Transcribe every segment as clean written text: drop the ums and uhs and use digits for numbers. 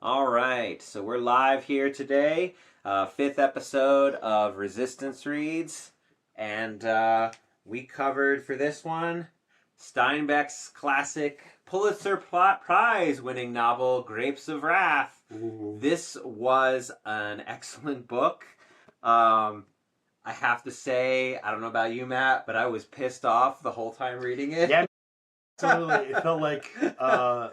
All right, so we're live here today, fifth episode of Resistance Reads, and we covered for this one Steinbeck's classic Pulitzer Prize-winning novel, Grapes of Wrath. Ooh. This was an excellent book. I have to say, I don't know about you, Matt, but I was pissed off the whole time reading it. Yeah, totally. It felt like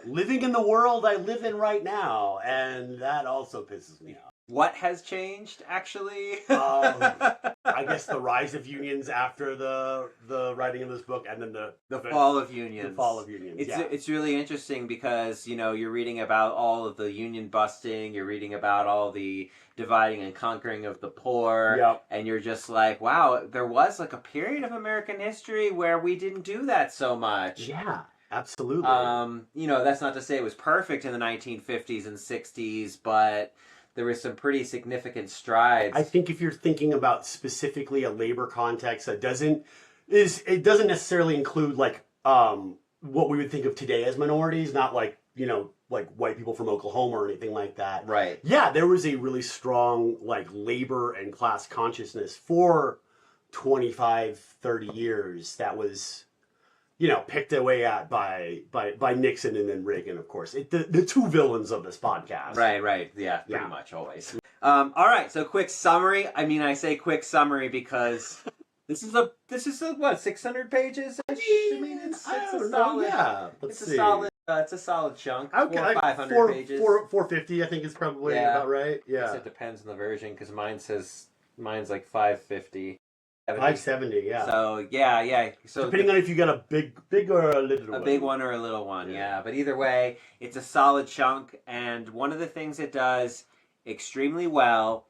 living in the world I live in right now, and that also pisses me off. What has changed, actually? I guess the rise of unions after the writing of this book, and then the fall of unions. The fall of unions. It's really interesting because, you know, you're reading about all of the union busting, you're reading about all the dividing and conquering of the poor, Yep. and you're just like, wow, there was like a period of American history where we didn't do that so much. Yeah, absolutely. You know, that's not to say it was perfect in the 1950s and 60s, but there was some pretty significant strides. I think if you're thinking about specifically a labor context that doesn't necessarily include like what we would think of today as minorities, not like, you know, like white people from Oklahoma or anything like that. Right. Yeah, there was a really strong like labor and class consciousness for 25, 30 years that was, you know, picked away at by Nixon and then Reagan, of course. The two villains of this podcast. Right. Yeah, pretty much always. All right, so quick summary. I mean, I say quick summary because this is a what, 600 pages? I mean, it's a solid. Yeah, it's a solid chunk. Okay, 400 or 500 pages. 450, I think is probably about right. Yeah, I guess it depends on the version because mine's like 550. 570, yeah. So yeah. So depending on if you got a big or a little one. A big one or a little one, yeah. But either way, it's a solid chunk. And one of the things it does extremely well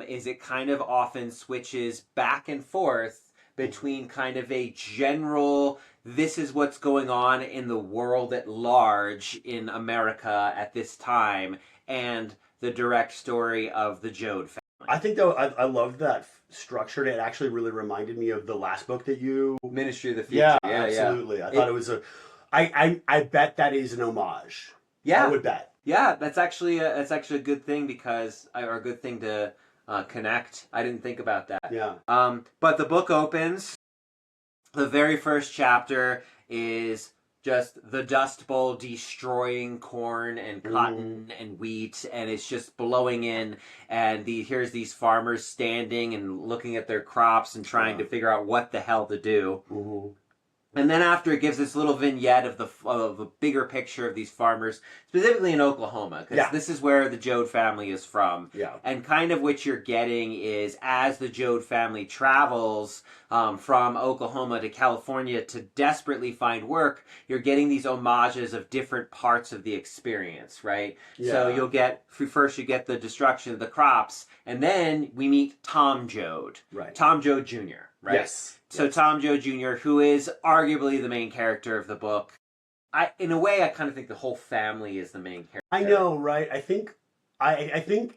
is it kind of often switches back and forth between kind of a general, this is what's going on in the world at large in America at this time, and the direct story of the Joad family. I think though I loved that structure. It actually really reminded me of the last book that you Ministry of the Future. Yeah, absolutely. I thought it was I bet that is an homage. Yeah, I would bet. Yeah, that's actually a good thing or a good thing to connect. I didn't think about that. Yeah. But the book opens. The very first chapter is just the Dust Bowl destroying corn and cotton and wheat, and it's just blowing in. And here's these farmers standing and looking at their crops and trying to figure out what the hell to do. And then after it gives this little vignette of the bigger picture of these farmers, specifically in Oklahoma, because this is where the Joad family is from. Yeah. And kind of what you're getting is as the Joad family travels from Oklahoma to California to desperately find work, you're getting these homages of different parts of the experience, right? Yeah. So you get the destruction of the crops, and then we meet Tom Joad. Right. Tom Joad Jr., right? Yes. So Tom Joad Jr., who is arguably the main character of the book. In a way, I kind of think the whole family is the main character. I know, right? I think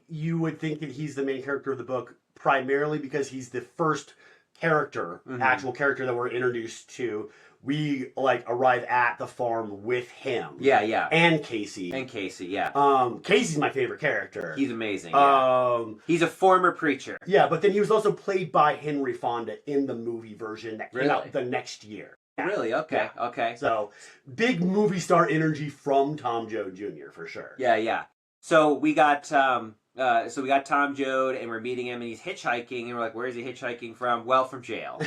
you would think that he's the main character of the book primarily because he's the first character, actual character that we're introduced to. We like arrive at the farm with him. Yeah. And Casey. Casey's my favorite character. He's amazing. Yeah. He's a former preacher. Yeah, but then he was also played by Henry Fonda in the movie version that came out the next year. Yeah. Really? Okay. Yeah. Okay. So big movie star energy from Tom Joad Jr. for sure. Yeah. So we got Tom Joad, and we're meeting him, and he's hitchhiking, and we're like, where is he hitchhiking from? Well, from jail.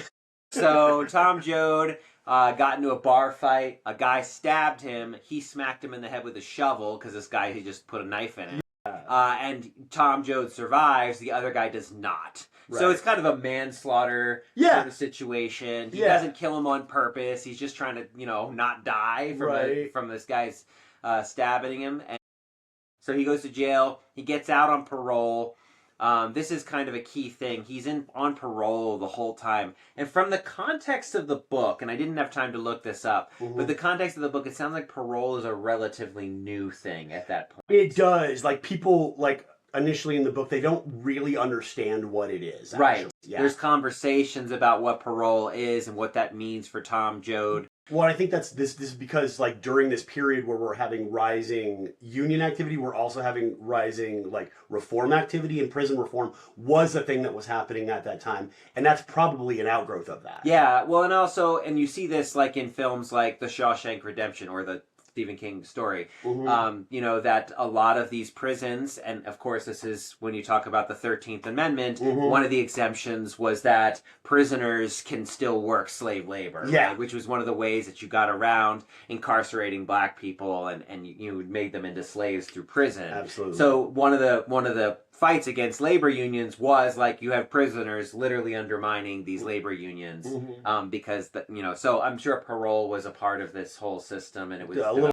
So Tom Joad got into a bar fight. A guy stabbed him. He smacked him in the head with a shovel because this guy had just put a knife in it. And Tom Joad survives. The other guy does not. Right. So it's kind of a manslaughter sort of situation. He doesn't kill him on purpose. He's just trying to, you know, not die from this guy's stabbing him. And so he goes to jail. He gets out on parole. This is kind of a key thing. He's on parole the whole time. And from the context of the book, and I didn't have time to look this up, but the context of the book, it sounds like parole is a relatively new thing at that point. It does. Like, people, like, initially in the book, they don't really understand what it is. Actually. Right. Yeah. There's conversations about what parole is and what that means for Tom Joad. Well, I think this is because like during this period where we're having rising union activity, we're also having rising like reform activity, and prison reform was a thing that was happening at that time, and that's probably an outgrowth of that. Yeah, well, and you see this like in films like The Shawshank Redemption or the Stephen King story. That a lot of these prisons, and of course this is when you talk about the 13th Amendment, one of the exemptions was that prisoners can still work slave labor, right? Which was one of the ways that you got around incarcerating black people and you made them into slaves through prison. Absolutely. So one of the fights against labor unions was like you have prisoners literally undermining these labor unions because so I'm sure parole was a part of this whole system, and it was a little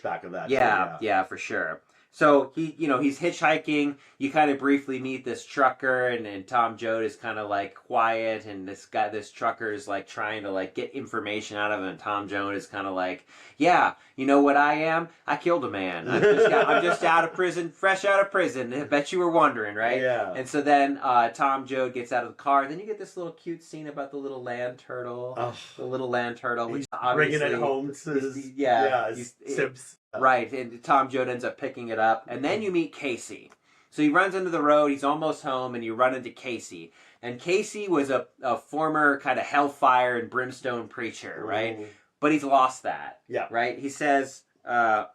back of that. Yeah, for sure. So he's hitchhiking. You kind of briefly meet this trucker, and Tom Joad is kind of like quiet, and this trucker is like trying to like get information out of him. And Tom Joad is kind of like, yeah, you know what I am? I killed a man. I'm just out of prison, fresh out of prison. I bet you were wondering, right? Yeah. And so then Tom Joad gets out of the car. And then you get this little cute scene about the little land turtle. The little land turtle, which he's bringing it home to his Sims. Right, and Tom Joad ends up picking it up. And then you meet Casey. So he runs into the road, he's almost home, and you run into Casey. And Casey was a former kind of hellfire and brimstone preacher, right? But he's lost that. Yeah. Right? He says, there's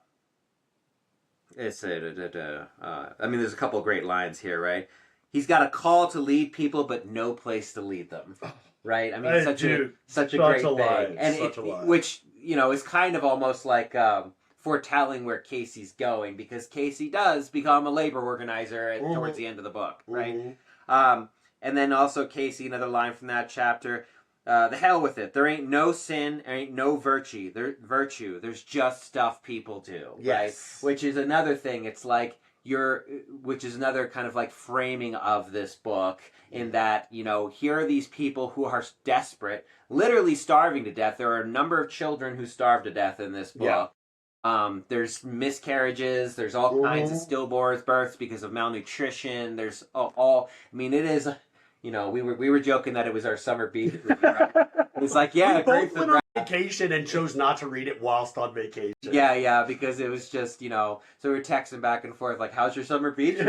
a couple of great lines here, right? He's got a call to lead people, but no place to lead them. Right? I mean, such a great thing. And which, is kind of almost like foretelling where Casey's going, because Casey does become a labor organizer towards the end of the book, right? And then also Casey, another line from that chapter, the hell with it. There ain't no sin, there ain't no virtue. There's just stuff people do, right? Which is another thing. It's like which is another kind of like framing of this book, in that, here are these people who are desperate, literally starving to death. There are a number of children who starve to death in this book. There's miscarriages, there's all kinds of stillborn births because of malnutrition. There's it is, we were joking that it was our summer beach movie, right? It's like, yeah, we both went on vacation and chose not to read it whilst on vacation. Yeah, because it was just, so we were texting back and forth like, how's your summer beach week?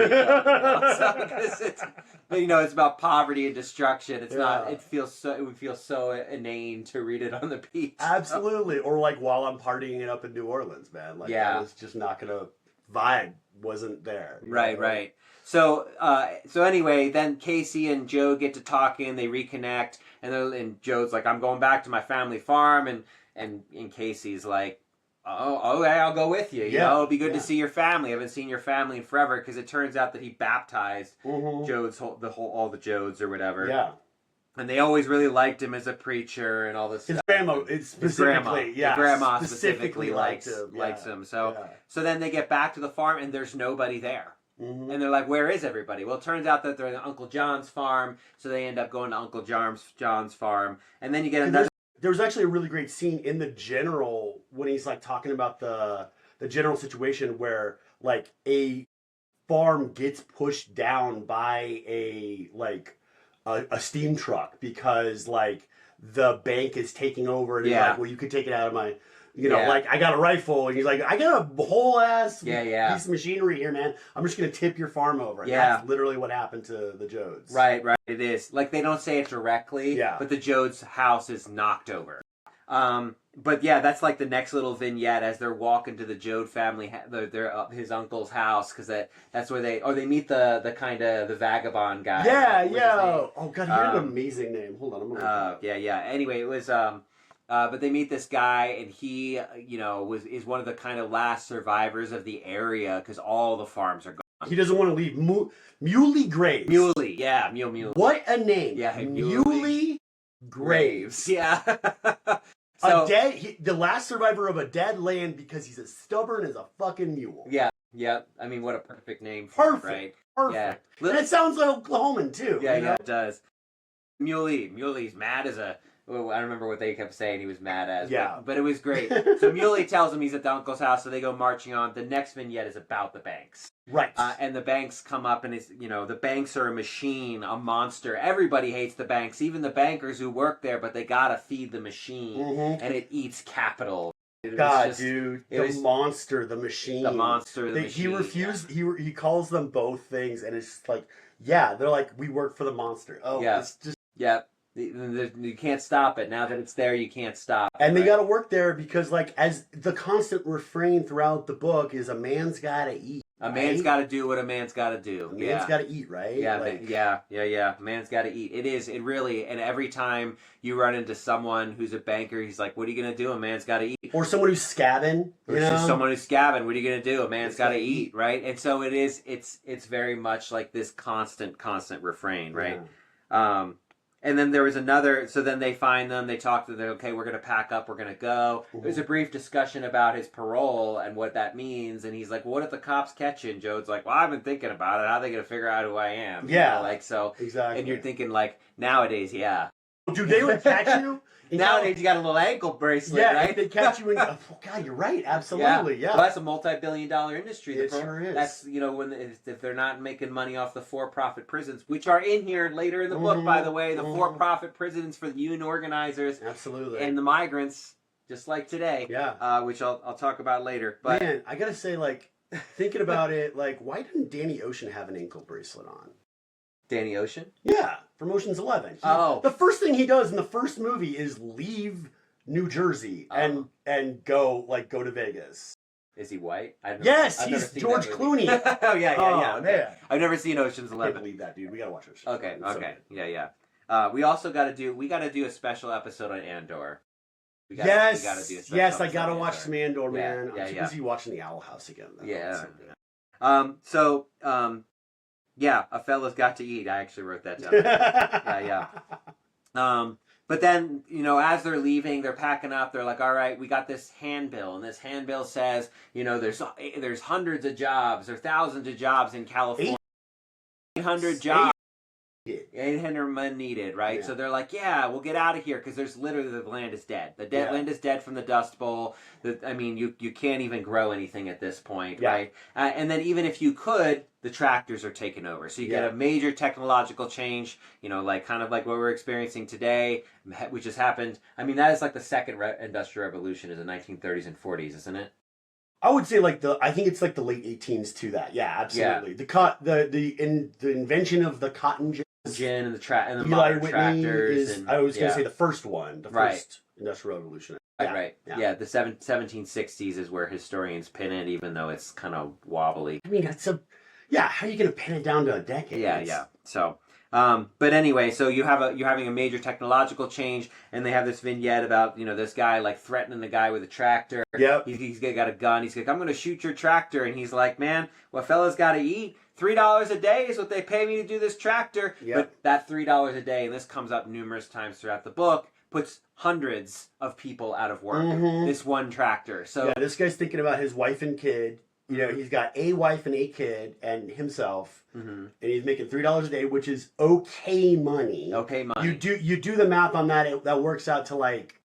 It's about poverty and destruction. It's not. It would feel so inane to read it on the beach. Absolutely, or like while I'm partying it up in New Orleans, man. Like, I was just not gonna vibe. Wasn't there. Right. So anyway, then Casey and Joe get to talking. They reconnect, and Joe's like, "I'm going back to my family farm," and Casey's like, "Oh, okay, I'll go with you. It'll be good to see your family. I haven't seen your family in forever," because it turns out that he baptized Joad's all the Joads or whatever. Yeah. And they always really liked him as a preacher and all this stuff. His grandma specifically likes him. So then they get back to the farm and there's nobody there. And they're like, where is everybody? Well, it turns out that they're at Uncle John's farm, so they end up going to Uncle John's farm. And then you get another... There was actually a really great scene in the general, when he's like talking about the general situation where like a farm gets pushed down by a steam truck because like the bank is taking over, and he's like, well, you could take it out of my... like, I got a rifle, and he's like, I got a whole ass piece of machinery here, man. I'm just going to tip your farm over. And that's literally what happened to the Joads. Right, it is. Like, they don't say it directly, but the Joads' house is knocked over. But yeah, that's like the next little vignette as they're walking to the Joad family, his uncle's house, because that's where they meet the kind of the vagabond guy. Oh god, he had an amazing name. Hold on, I'm gonna Anyway, it was but they meet this guy, and he is one of the kind of last survivors of the area because all the farms are gone. He doesn't want to leave. Muley Graves. Muley, yeah, Muley. What a name! Yeah, Muley Graves. Yeah. So, the last survivor of a dead land because he's as stubborn as a fucking mule. Yeah. I mean, what a perfect name for it, right? Perfect. Yeah. And it sounds like Oklahoman too. Yeah, it does. Muley's mad as a well, I don't remember what they kept saying he was mad at. Yeah. But it was great. So Muley tells him he's at the uncle's house, so they go marching on. The next vignette is about the banks. Right. And the banks come up, and it's, the banks are a machine, a monster. Everybody hates the banks, even the bankers who work there, but they gotta feed the machine, and it eats capital. Dude, the monster, the machine. The monster, the machine. He refused, he calls them both things, and it's just like, yeah, they're like, we work for the monster. Oh, yeah. It's just... Yeah. You can't stop it. Now that it's there, you can't stop it. And they got to work there because, like, as the constant refrain throughout the book is a man's got to eat. A man's got to do what a man's got to do. A man's got to eat, right? Yeah, like, yeah. Man's got to eat. It really, and every time you run into someone who's a banker, he's like, what are you going to do? A man's got to eat. Or someone who's scabbing. Or just someone who's scabbing. What are you going to do? A man's got to eat, right? And so it's very much like this constant refrain, right? Yeah. And then there was another, so then they find them, they talk to them, okay, we're going to pack up, we're going to go. There's a brief discussion about his parole and what that means, and he's like, well, what if the cops catch you? And Joad's like, well, I've been thinking about it, how are they going to figure out who I am? Yeah. So, exactly. And you're thinking, like, nowadays, yeah. Dude, they would catch you. Nowadays, you got a little ankle bracelet, right? They catch you in. Oh, God, you're right. Absolutely, yeah. Well, that's a multi-billion-dollar industry. It sure is. That's if they're not making money off the for-profit prisons, which are in here later in the book, by the way, the for-profit prisons for the union organizers, absolutely, and the migrants, just like today, which I'll talk about later. But man, I gotta say, like, thinking about it, like, why didn't Danny Ocean have an ankle bracelet on? Danny Ocean? Yeah, from Ocean's 11. The first thing he does in the first movie is leave New Jersey and go to Vegas. Is he white? Yes, he's George Clooney. Oh yeah. Man. I've never seen Ocean's 11. I can't believe that, dude. We gotta watch Ocean's 11. Okay. Yeah. We also gotta do a special episode on Andor. We gotta do I gotta watch some Andor, man. I'm too busy watching the Owl House again, though. Yeah, a fella's got to eat. I actually wrote that down. But then, as they're leaving, they're packing up. They're like, all right, we got this handbill. And this handbill says, there's hundreds of jobs or thousands of jobs in California. 800 jobs. 800 men needed, right? Yeah. So they're like, yeah, we'll get out of here because there's literally the land is dead. The land is dead from the Dust Bowl. You can't even grow anything at this point, right? And then even if you could, the tractors are taken over. So you get a major technological change, kind of like what we're experiencing today, which has happened. I mean, that is like the second industrial revolution is the 1930s and 40s, isn't it? I would say I think it's like the late 18s to that. Yeah, absolutely. Yeah. The invention of the cotton gin and the modern tractors. I was going to say the first one, first industrial revolution. Right. Yeah, the 1760s is where historians pin it, even though it's kind of wobbly. I mean, how are you going to pin it down to a decade? Yeah. So, but anyway, so you're having a major technological change, and they have this vignette about this guy like threatening the guy with a tractor. Yep. He's got a gun. He's like, I'm going to shoot your tractor, and he's like, man, well, fella's got to eat. $3 a day is what they pay me to do this tractor. Yep. But that $3 a day, and this comes up numerous times throughout the book, puts hundreds of people out of work. This one tractor. So this guy's thinking about his wife and kid. He's got a wife and a kid and himself, and he's making $3 a day, which is okay money. Okay money. You do the math on that. That works out to like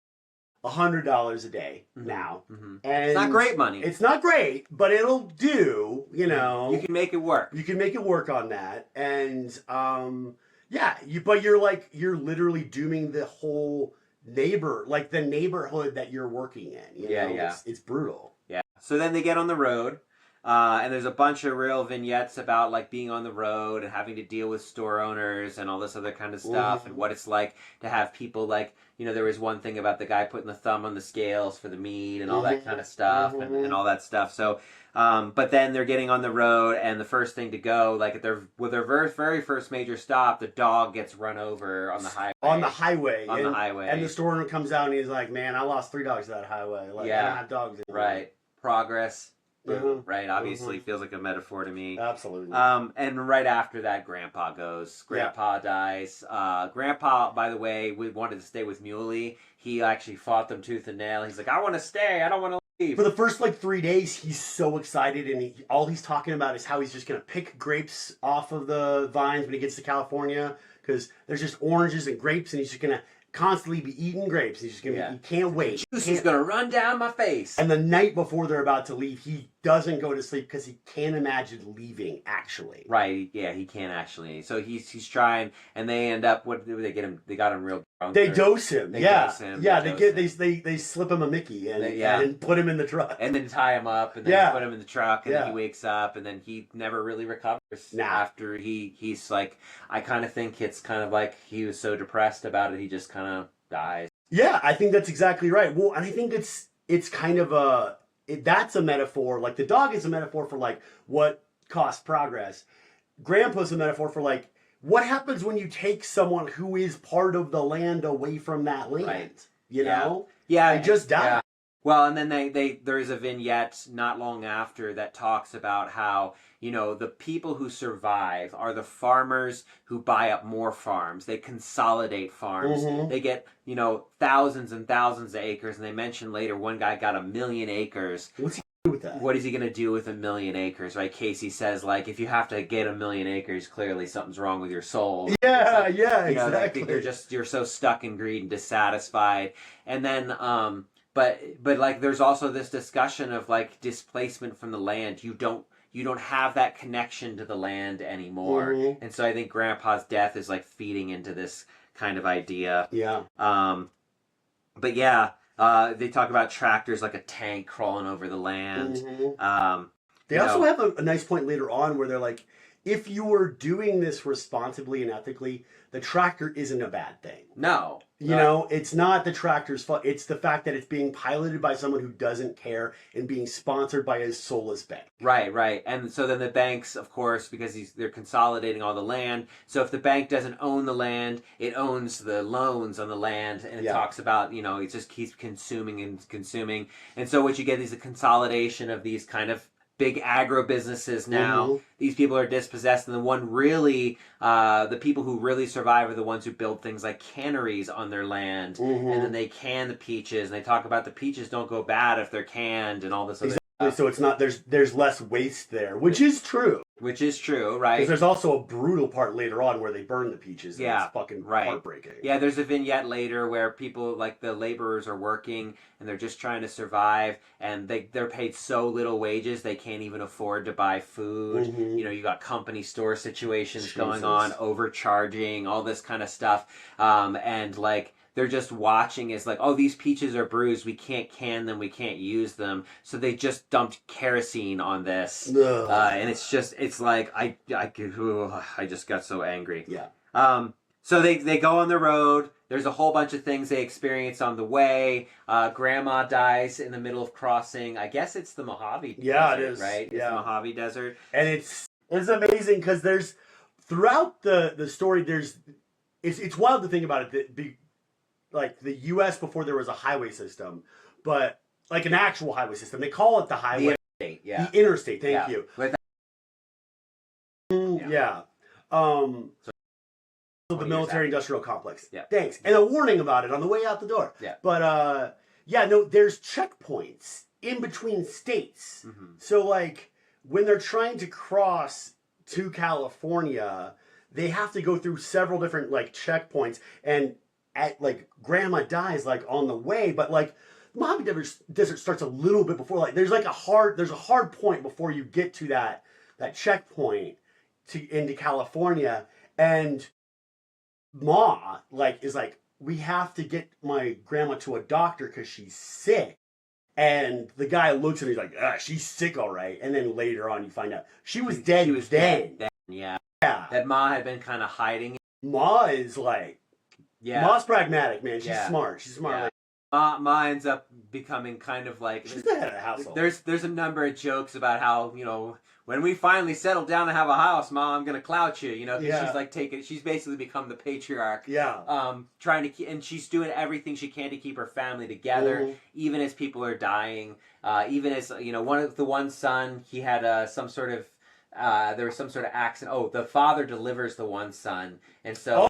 $100 a day now. And it's not great money. It's not great, but it'll do. You can make it work. You can make it work on that, and but you're literally dooming the whole the neighborhood that you're working in. It's brutal. Yeah. So then they get on the road. And there's a bunch of real vignettes about like being on the road and having to deal with store owners and all this other kind of stuff and what it's like to have people like, there was one thing about the guy putting the thumb on the scales for the meat and all that kind of stuff and all that stuff. So, but then they're getting on the road and the first thing to go, like with their very first major stop, the dog gets run over on the highway. On the highway. And the store owner comes out and he's like, man, I lost $3 to that highway. Like, I don't have dogs anymore. Right. Progress. Right, obviously feels like a metaphor to me. Absolutely. And right after that, Grandpa goes. Grandpa dies. Grandpa, by the way, wanted to stay with Muley. He actually fought them tooth and nail. He's like, I want to stay. I don't want to leave. For the first 3 days, he's so excited, and all he's talking about is how he's just going to pick grapes off of the vines when he gets to California, because there's just oranges and grapes, and he's just going to constantly be eating grapes. He's just gonna he can't wait. Juice is gonna run down my face. And the night before they're about to leave, he doesn't go to sleep because he can't imagine leaving. Actually, right? Yeah, he can't actually. So he's trying, and they end up. What do they get him? They got him real drunk. They dose him. They dose him. They slip him a Mickey and put him in the truck, and then tie him up, and then put him in the truck, and then he wakes up, and then he never really recovers after he's like. I kind of think it's kind of like he was so depressed about it, he just kind of dies. Yeah, I think that's exactly right. Well, and I think it's kind of that's a metaphor. Like the dog is a metaphor for like what costs progress. Grandpa's a metaphor for like what happens when you take someone who is part of the land away from that land. Right. You know? Yeah. They just die. Yeah. Well, and then there is a vignette not long after that talks about how, you know, the people who survive are the farmers who buy up more farms. They consolidate farms. Mm-hmm. They get, you know, thousands and thousands of acres. And they mention later one guy got 1 million acres. What's he do with that? What is he going to do with 1 million acres, right? Casey says, like, if you have to get 1 million acres, clearly something's wrong with your soul. Yeah, like, yeah, you know, exactly. You're so stuck in greed and dissatisfied. And then, But like there's also this discussion of like displacement from the land. You don't have that connection to the land anymore. Mm-hmm. And so I think Grandpa's death is like feeding into this kind of idea. Yeah. But yeah, they talk about tractors like a tank crawling over the land. Mm-hmm. They also have a nice point later on where they're like, if you were doing this responsibly and ethically, the tractor isn't a bad thing. No. You know, it's not the tractor's fault. It's the fact that it's being piloted by someone who doesn't care and being sponsored by a soulless bank. Right, right. And so then the banks, of course, because they're consolidating all the land. So if the bank doesn't own the land, it owns the loans on the land. And it talks about, you know, it just keeps consuming and consuming. And so what you get is a consolidation of these kind of big agro-businesses now. Mm-hmm. These people are dispossessed, and the people who really survive are the ones who build things like canneries on their land, mm-hmm. and then they can the peaches, and they talk about the peaches don't go bad if they're canned and all this other stuff. So it's not, there's less waste there, which is true. Which is true, right? Because there's also a brutal part later on where they burn the peaches. And it's fucking heartbreaking. Yeah, there's a vignette later where people, like the laborers, are working and they're just trying to survive, and they're paid so little wages they can't even afford to buy food. Mm-hmm. You know, you got company store situations going on, overcharging, all this kind of stuff, and like. They're just watching as like, oh, these peaches are bruised. We can't can them. We can't use them. So they just dumped kerosene on this. And it's like, I just got so angry. Yeah. So they go on the road. There's a whole bunch of things they experience on the way. Grandma dies in the middle of crossing. I guess it's the Mojave Desert, it is. Right? It's the Mojave Desert. And it's amazing because there's, throughout the story, it's wild to think about it. Like the U.S. before there was a highway system, but like an actual highway system. They call it the highway. The interstate, yeah. The interstate, thank you. So the military-industrial complex. Yeah. Thanks. And a warning about it on the way out the door. Yeah. But, there's checkpoints in between states. Mm-hmm. So, like, when they're trying to cross to California, they have to go through several different, like, checkpoints. And Grandma dies, like, on the way, but, like, Mojave Desert starts a little bit before, like, there's a hard point before you get to that checkpoint into California, and Ma, like, is like, we have to get my grandma to a doctor because she's sick. And the guy looks at me, he's like, she's sick, all right. And then later on, you find out she was dead. She was dead. Yeah. Yeah. That Ma had been kind of hiding it. Ma is like, Ma's pragmatic, man. She's smart. She's smart. Yeah. Ma ends up becoming kind of like... She's the head of the household. There's a number of jokes about how, you know, when we finally settle down and have a house, Ma, I'm going to clout you, you know? She's like she's basically become the patriarch. Yeah. Trying to keep, and she's doing everything she can to keep her family together, even as people are dying. Even as, you know, one son, he had some sort of, there was some sort of accident. Oh, the father delivers the one son, and so...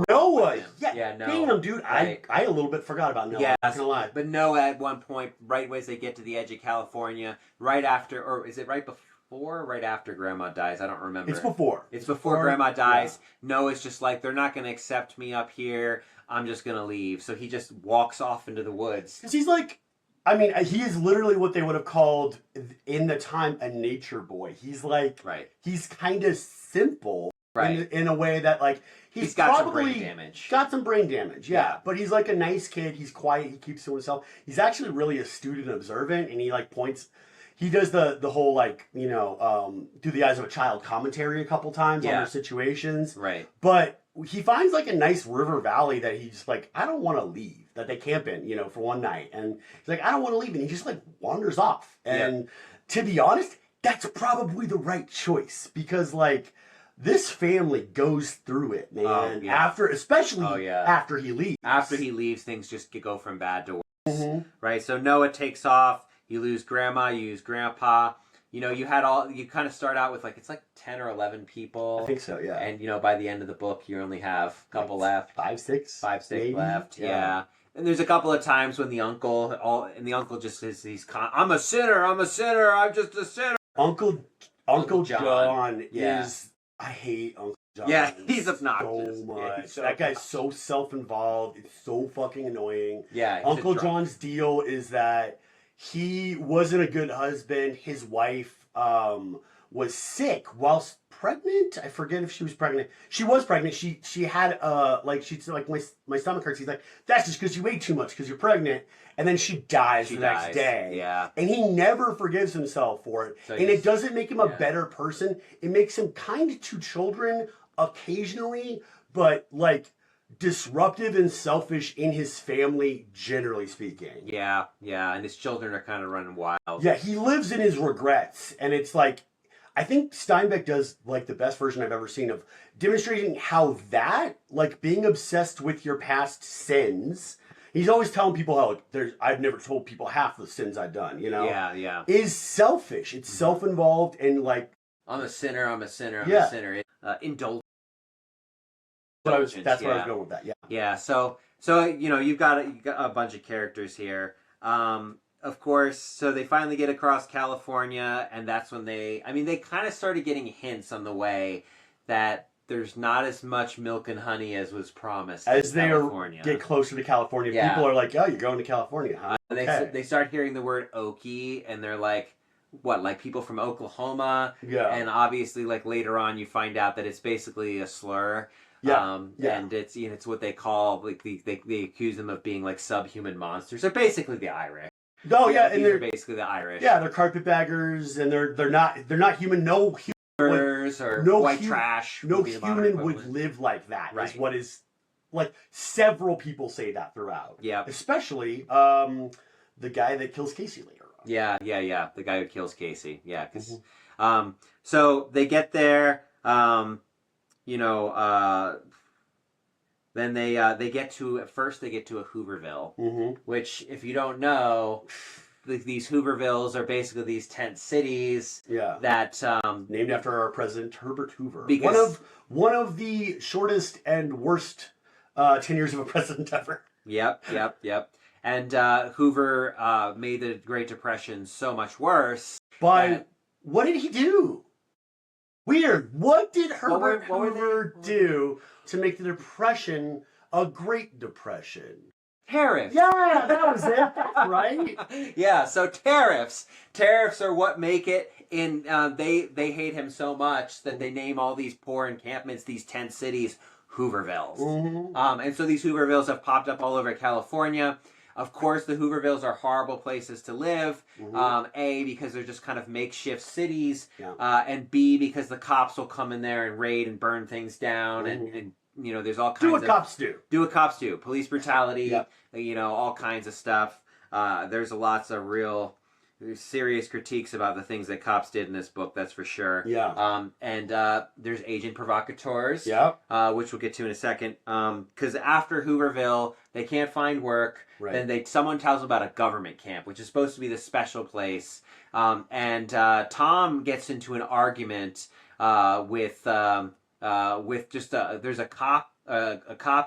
Noah! Yeah, Noah. Damn, dude, right. I a little bit forgot about Noah. Yeah, I'm not gonna lie. But Noah, at one point, right as they get to the edge of California, right after, or is it right before or right after Grandma dies? I don't remember. It's before. It's before Grandma dies. Yeah. Noah's just like, they're not going to accept me up here. I'm just gonna leave. So he just walks off into the woods. Because he's like, I mean, he is literally what they would have called in the time a nature boy. He's like, Right. he's kind of simple, Right. in a way that like He's got probably some brain damage. Got some brain damage, yeah. But he's like a nice kid. He's quiet. He keeps to himself. He's actually really astute and observant, and he like points. He does the whole like, you know, through the eyes of a child commentary a couple times on their situations. Right. But he finds like a nice river valley that he's like, I don't want to leave, that they camp in, you know, for one night. And he's like, I don't want to leave. And he just like wanders off. And to be honest, that's probably the right choice, because like this family goes through it, man. Especially after he leaves. After he leaves, things just go from bad to worse. Right. So Noah takes off. You lose grandma, you lose grandpa. You know, you kind of start out with like, it's like 10 or 11 people. I think so, yeah. And, you know, by the end of the book, you only have a couple left. 5, 6 maybe? left, yeah. And there's a couple of times when the uncle just says, I'm a sinner, I'm just a sinner. Uncle John is, I hate Uncle John. Yeah, he's obnoxious. So much. Yeah, he's so that guy's so self-involved. It's so fucking annoying. Yeah. Uncle John's deal is that he wasn't a good husband. His wife was sick whilst pregnant. I forget if she was pregnant. She was pregnant. She had she's like, my stomach hurts. He's like, that's just because you ate too much because you're pregnant. And then she dies the next day. Yeah. And he never forgives himself for it. So and it doesn't make him a better person. It makes him kind to children occasionally, but like disruptive and selfish in his family, generally speaking. Yeah, and his children are kind of running wild. Yeah, he lives in his regrets, and it's like, I think Steinbeck does like the best version I've ever seen of demonstrating how that, like being obsessed with your past sins, he's always telling people how like, I've never told people half the sins I've done, you know? Yeah. Is selfish. It's self-involved and like, I'm a sinner, I'm a sinner. Indulgent. That's where I was going with that. Yeah. So you know, you've got a bunch of characters here. Of course, so they finally get across California, and that's when they kind of started getting hints on the way that there's not as much milk and honey as was promised. As they get closer to California, people are like, "Oh, you're going to California, huh?" Okay. They start hearing the word Okie, and they're like, what, like people from Oklahoma? Yeah. And obviously, like later on, you find out that it's basically a slur. And it's, you know, it's what they call, like they accuse them of being like subhuman monsters. They're basically the Irish. Oh yeah, and they're basically the Irish. Yeah, they're carpetbaggers, and they're not human. No white trash. No human would live like that. Right. Is what is like several people say that throughout. Yeah, especially the guy that kills Casey later on. Yeah. The guy who kills Casey. Yeah, because so they get there. You know, then they get to a Hooverville, which, if you don't know, these Hoovervilles are basically these tent cities. Yeah. That named after our president Herbert Hoover. Because one of the shortest and worst tenures of a president ever. Yep. And Hoover made the Great Depression so much worse. What did he do? Weird. What did Herbert Hoover do to make the Depression a Great Depression? Tariffs. Yeah, that was it. That's right. Yeah, so tariffs. Tariffs are what make it in... They hate him so much that they name all these poor encampments, these tent cities, Hoovervilles. And so these Hoovervilles have popped up all over California. Of course, the Hoovervilles are horrible places to live. A, because they're just kind of makeshift cities. Yeah. And B, because the cops will come in there and raid and burn things down. And you know, there's all kinds of... Do what cops do. Police brutality, you know, all kinds of stuff. There's lots of real serious critiques about the things that cops did in this book, that's for sure. Yeah. And there's agent provocateurs, which we'll get to in a second. Because after Hooverville, they can't find work. Right. Then someone tells them about a government camp, which is supposed to be the special place. And Tom gets into an argument with just there's a cop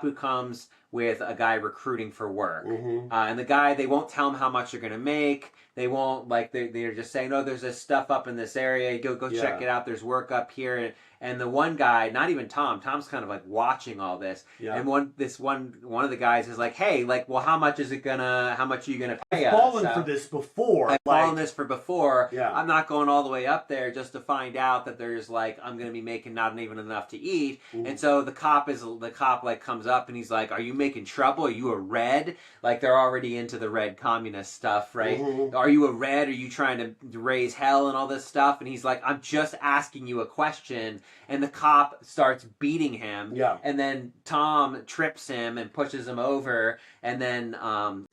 who comes with a guy recruiting for work. Mm-hmm. And the guy, they won't tell him how much they're going to make. They won't, like, they're just saying, oh, there's this stuff up in this area. Go check it out. There's work up here. And the one guy, not even Tom's kind of like watching all this. Yeah. And one of the guys is like, hey, like, well, how much are you gonna pay us? I've fallen for this before. I've fallen this for before. Yeah. I'm not going all the way up there just to find out that there's like, I'm gonna be making not even enough to eat. Mm-hmm. And so the cop like comes up and he's like, are you making trouble? Are you a red? Like, they're already into the red communist stuff, right? Mm-hmm. Are you a red? Are you trying to raise hell and all this stuff? And he's like, I'm just asking you a question. And the cop starts beating him. Yeah. And then Tom trips him and pushes him over. And then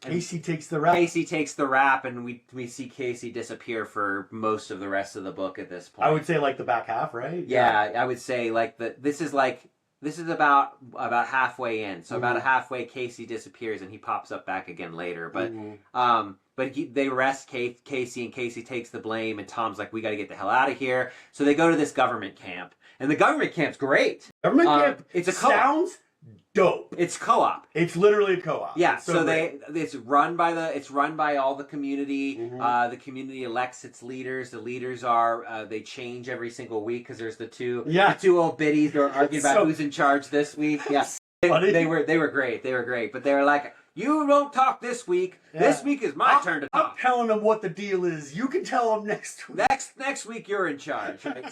Casey takes the rap. Casey takes the rap, and we see Casey disappear for most of the rest of the book at this point. I would say like the back half, right? Yeah, I would say like this is about halfway in. So about halfway, Casey disappears, and he pops up back again later. But they arrest Casey, and Casey takes the blame, and Tom's like, we got to get the hell out of here. So they go to this government camp, and the government camp's great. Government camp. It's a co-op. Sounds dope. It's co-op. It's literally a co-op. Yeah, It's so great. it's run by all the community. The community elects its leaders. The leaders are they change every single week because there's the two old biddies that are arguing about who's in charge this week. Yeah, they were great. They were great, but they were like, you don't talk this week. Yeah. This week is my turn to talk. I'm telling them what the deal is. You can tell them next week. Next week you're in charge. Right?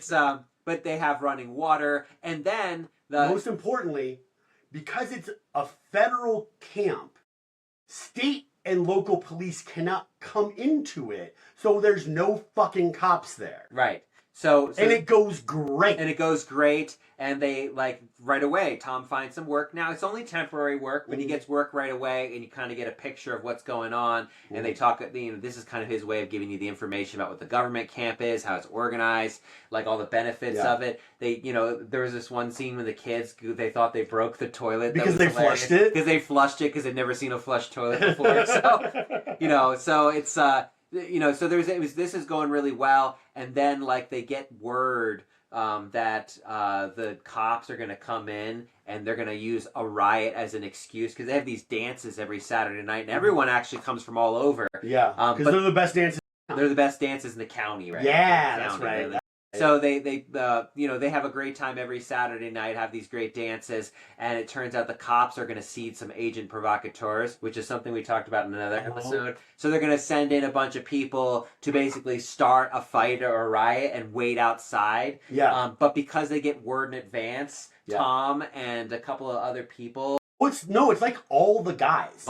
So, but they have running water, and then most importantly, because it's a federal camp, state and local police cannot come into it, so there's no fucking cops there. Right. So and it goes great. And they, like, right away, Tom finds some work. Now, it's only temporary work, but he gets work right away, and you kind of get a picture of what's going on. And they talk, this is kind of his way of giving you the information about what the government camp is, how it's organized, like all the benefits of it. They, there was this one scene with the kids, they thought they broke the toilet. Because they flushed it? Because they flushed it, because they'd never seen a flushed toilet before. So it's, so this is going really well. And then, like, they get word that the cops are going to come in and they're going to use a riot as an excuse because they have these dances every Saturday night, and everyone actually comes from all over. Yeah, because they're the best dances. They're the best dances in the county, right? Yeah, that's right. So they have a great time every Saturday night, have these great dances, and it turns out the cops are going to seed some agent provocateurs, which is something we talked about in another episode. So they're going to send in a bunch of people to basically start a fight or a riot and wait outside. Yeah. But because they get word in advance, Tom and a couple of other people. It's like all the guys.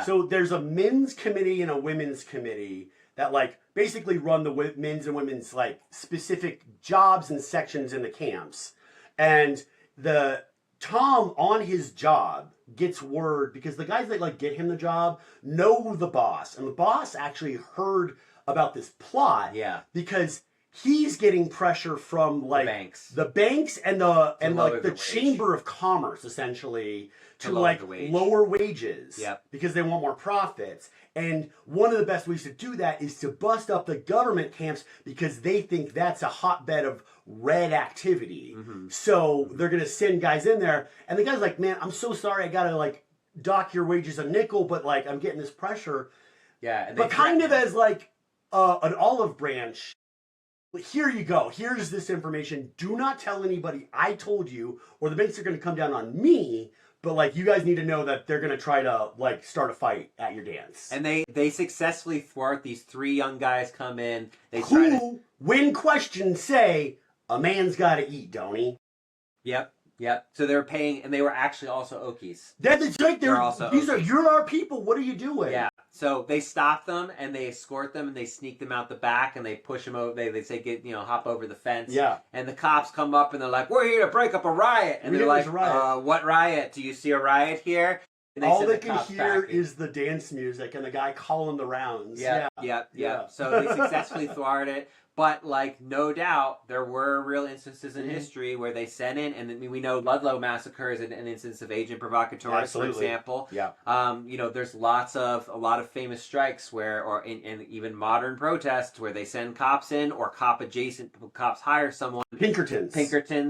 So there's a men's committee and a women's committee that, like, basically run the men's and women's, like, specific jobs and sections in the camps. And the Tom on his job gets word because the guys that, like, get him the job know the boss. And the boss actually heard about this plot. Yeah. Because he's getting pressure from, like, the banks and the Chamber of Commerce, essentially, to like lower wages. Yep. Because they want more profits. And one of the best ways to do that is to bust up the government camps because they think that's a hotbed of red activity. So they're going to send guys in there. And the guy's like, man, I'm so sorry. I got to, like, dock your wages a nickel, but, like, I'm getting this pressure. Yeah. But kind of as, like, an olive branch. Here you go. Here's this information. Do not tell anybody I told you, or the banks are going to come down on me. But, like, you guys need to know that they're going to try to, like, start a fight at your dance. And they successfully thwart. These three young guys come in. When questioned, say, a man's got to eat, don't he? Yep. So they were paying, and they were actually also Okies. That's right. You're our people. What are you doing? Yeah. So they stop them, and they escort them, and they sneak them out the back, and they push them over. They say, hop over the fence. Yeah. And the cops come up, and they're like, we're here to break up a riot. And they're like, what riot? Do you see a riot here? And all they can hear is the dance music and the guy calling the rounds. Yeah. So they successfully thwart it. But, like, no doubt, there were real instances in history where they sent in, and we know Ludlow massacre is an instance of agent provocateurs, for example. Yeah. You know, there's a lot of famous strikes where, or in even modern protests, where they send cops in, or cops hire someone. Pinkertons,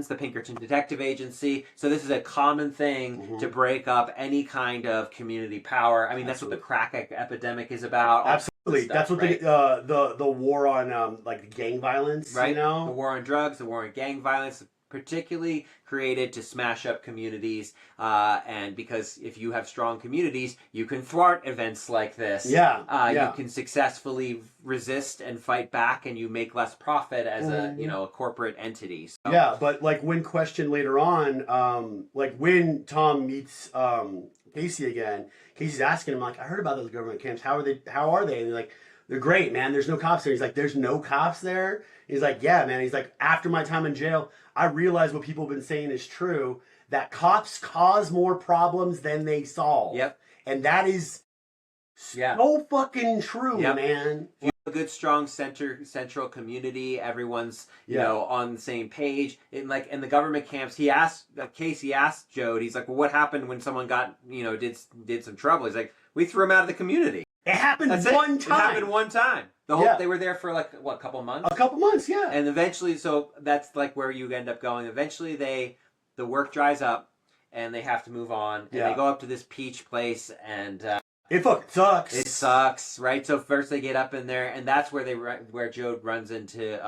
the Pinkerton Detective Agency. So this is a common thing to break up any kind of community power. I mean, that's what the crack epidemic is about. Absolutely. That's what the war on like gang violence, right? You know? The war on drugs, the war on gang violence, particularly created to smash up communities. And because if you have strong communities, you can thwart events like this. You can successfully resist and fight back, and you make less profit as a corporate entity. So. Yeah, but like when questioned later on, like when Tom meets Casey again, Casey's asking him, like, I heard about those government camps. How are they? And they're like, they're great, man. There's no cops there. He's like, there's no cops there? He's like, yeah, man. He's like, after my time in jail, I realized what people have been saying is true, that cops cause more problems than they solve. Yep. And that is so fucking true, man. If you have a good, strong central community, everyone's you know on the same page. In the government camps, Casey asked Joad, he's like, well, what happened when someone got did some trouble? He's like, we threw him out of the community. It happened one time. It happened one time. They were there for like a couple months. A couple months, yeah. And eventually, so that's like where you end up going. Eventually, the work dries up, and they have to move on. And they go up to this peach place, and it fucking sucks. It sucks, right? So first they get up in there, and that's where Joad runs into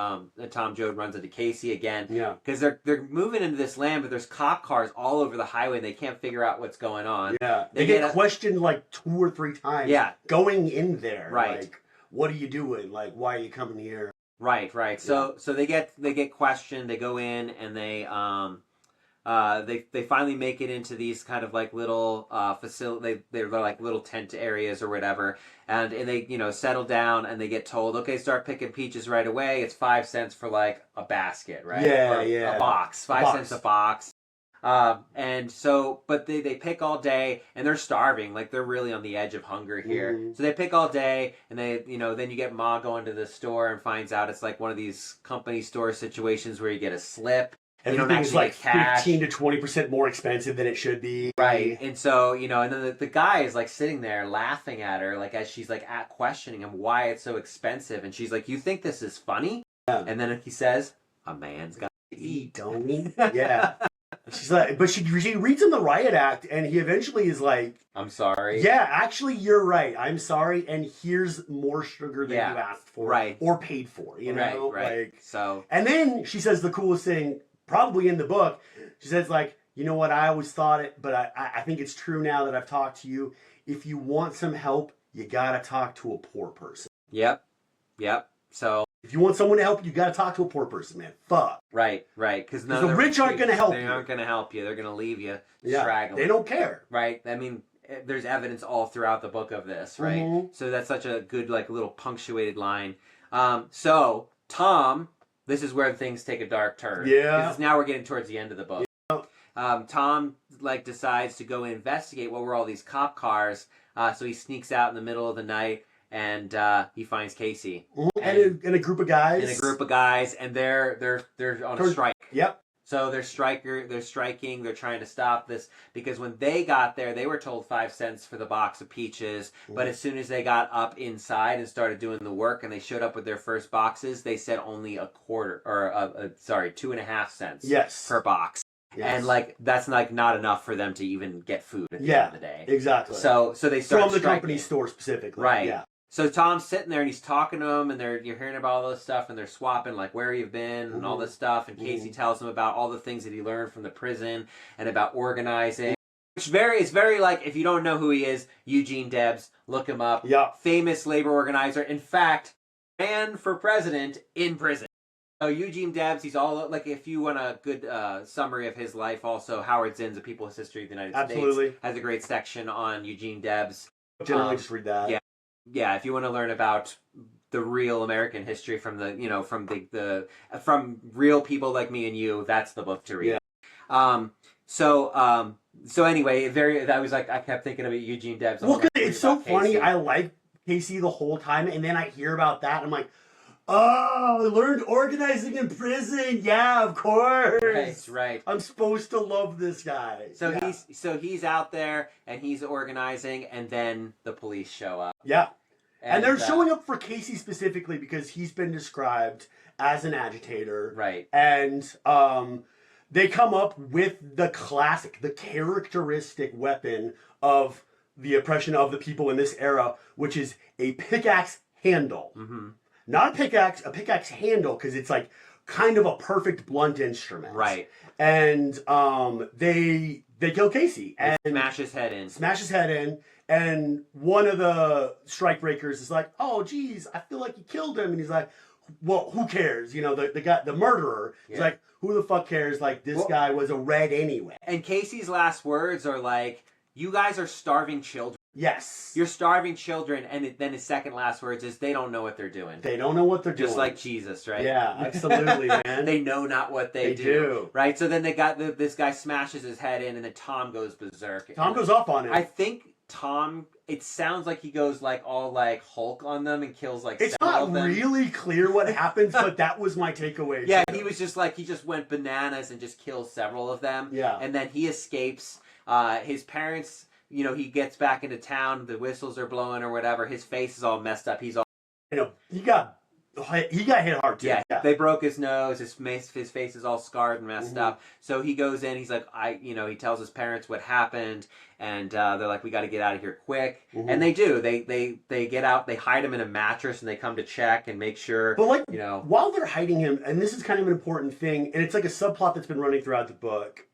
Tom Joad runs into Casey again. Yeah, because they're moving into this land, but there's cop cars all over the highway, and they can't figure out what's going on. Yeah, they get questioned like 2 or 3 times. Yeah, going in there, right? Like, what are you doing? Like, why are you coming here? Right. So they get questioned. They go in, and they finally make it into these kind of like little facility. They're like little tent areas or whatever, and they settle down, and they get told, okay, start picking peaches right away. It's 5 cents for like a basket, right? Yeah. A box, 5 cents a box. And so, but they pick all day, and they're starving, like they're really on the edge of hunger here. So they pick all day, and they, then you get Ma going to the store and finds out it's like one of these company store situations where you get a slip. Everything's like 15 to 20% more expensive than it should be. Right. And so, and then the guy is like sitting there laughing at her, like as she's like questioning him why it's so expensive. And she's like, you think this is funny? Yeah. And then he says, a man's got to eat. Don't he? Yeah. She's like, but she reads him the riot act, and he eventually is like, I'm sorry. Yeah, actually, you're right. I'm sorry, and here's more sugar than you asked for, or paid for. You know, right. Like, so. And then she says the coolest thing, probably in the book. She says, like, you know what? I always thought it, but I think it's true now that I've talked to you. If you want some help, you gotta talk to a poor person. Yep. So. If you want someone to help you, gotta talk to a poor person, man. Fuck. Right. Because the rich aren't gonna help you. They aren't gonna help you. They're gonna leave you straggling. They don't care. Right. I mean, there's evidence all throughout the book of this, right? So that's such a good, like, little punctuated line. So Tom, this is where things take a dark turn. Yeah. Because now we're getting towards the end of the book. Yeah. Tom decides to go investigate what were all these cop cars. So he sneaks out in the middle of the night. And he finds Casey and a group of guys. And they're on a strike. Yep. So they're striking. They're trying to stop this because when they got there, they were told 5 cents for the box of peaches. But as soon as they got up inside and started doing the work, and they showed up with their first boxes, they said only a quarter, or 2.5 cents per box. Yes. And like that's like not enough for them to even get food at the end of the day. Exactly. So they start from the company store specifically. Right. Yeah. So Tom's sitting there and he's talking to them, and you're hearing about all this stuff, and they're swapping like where you've been and all this stuff. And Casey tells him about all the things that he learned from the prison and about organizing. It's very like, if you don't know who he is, Eugene Debs, look him up. Yeah. Famous labor organizer. In fact, ran for president in prison. So Eugene Debs, he's all like, if you want a good summary of his life, also Howard Zinn's A People's History of the United States has a great section on Eugene Debs. Generally, just read that. Yeah. Yeah, if you want to learn about the real American history from from real people like me and you, that's the book to read. Yeah. So anyway, I kept thinking about Eugene Debs. Well, it's so funny. I like Casey the whole time, and then I hear about that, and I'm like, Oh, I learned organizing in prison. Yeah, of course. Right, right. I'm supposed to love this guy. So yeah. he's out there and he's organizing, and then the police show up. Yeah. And they're showing up for Casey specifically because he's been described as an agitator. Right. And they come up with the classic, the characteristic weapon of the oppression of the people in this era, which is a pickaxe handle. Mm-hmm. Not a pickaxe handle, because it's like kind of a perfect blunt instrument. Right. And they kill Casey and smash his head in. And one of the strikebreakers is like, "Oh, geez, I feel like you killed him." And he's like, "Well, who cares? You know, the guy, the murderer." Yeah. He's like, "Who the fuck cares? Like, this guy was a red anyway." And Casey's last words are like, "You guys are starving children." Yes. You're starving children, and then his second last words is, "They don't know what they're doing." They don't know what they're doing. Just like Jesus, right? Yeah, absolutely, man. They know not what they do. Right? So then this guy smashes his head in, and then Tom goes berserk. Tom goes off on him. I think Tom, it sounds like he goes like all like Hulk on them and kills like it's several of them. It's not really clear what happens, but that was my takeaway. Yeah, he was just like, he just went bananas and just kills several of them. Yeah. And then he escapes. His parents, you know, he gets back into town, the whistles are blowing or whatever, his face is all messed up, he's all... You know, he got hit hard too. Yeah, they broke his nose, his face is all scarred and messed up. So he goes in, he's like, he tells his parents what happened, and they're like, we got to get out of here quick. And they do. They get out, they hide him in a mattress, and they come to check and make sure. But like, while they're hiding him, and this is kind of an important thing, and it's like a subplot that's been running throughout the book.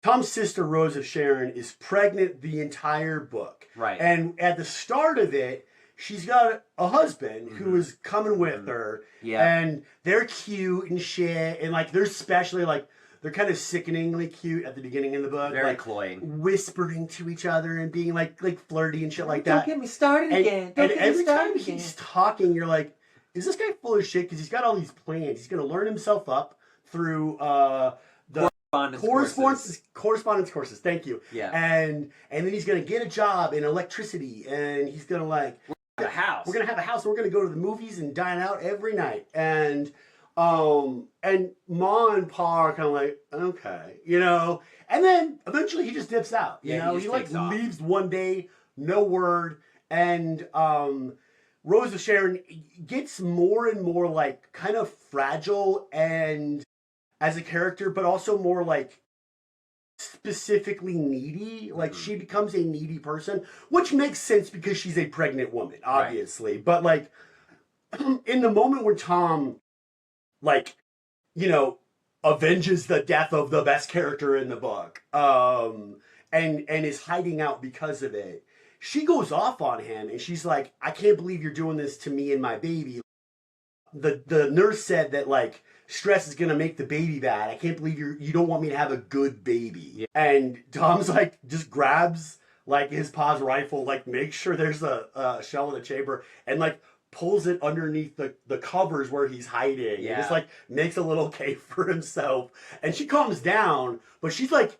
Tom's sister, Rose of Sharon, is pregnant the entire book. Right. And at the start of it, she's got a husband who is coming with her. Yeah. And they're cute and shit. And like, they're especially like, they're kind of sickeningly cute at the beginning of the book. Very like, cloying. Whispering to each other and being like flirty and shit like that. Don't get me started again. And every time he's talking, you're like, is this guy full of shit? Because he's got all these plans. He's going to learn himself up through the correspondence courses. Thank you. Yeah. And then he's gonna get a job in electricity, and he's gonna like we're gonna have a house. We're gonna go to the movies and dine out every night. And Ma and Pa are kind of like, okay, And then eventually he just dips out. He like leaves one day, no word, and Rose of Sharon gets more and more like kind of fragile and as a character, but also more like specifically needy. Like she becomes a needy person, which makes sense because she's a pregnant woman, obviously. Right. But like in the moment where Tom, avenges the death of the best character in the book, and is hiding out because of it, she goes off on him and she's like, I can't believe you're doing this to me and my baby. The nurse said that like stress is gonna make the baby bad. I can't believe you don't want me to have a good baby. Yeah. And Tom's like just grabs like his pa's rifle, like makes sure there's a shell in the chamber, and like pulls it underneath the covers where he's hiding. Yeah. And just like makes a little cave for himself. And she calms down, but she's like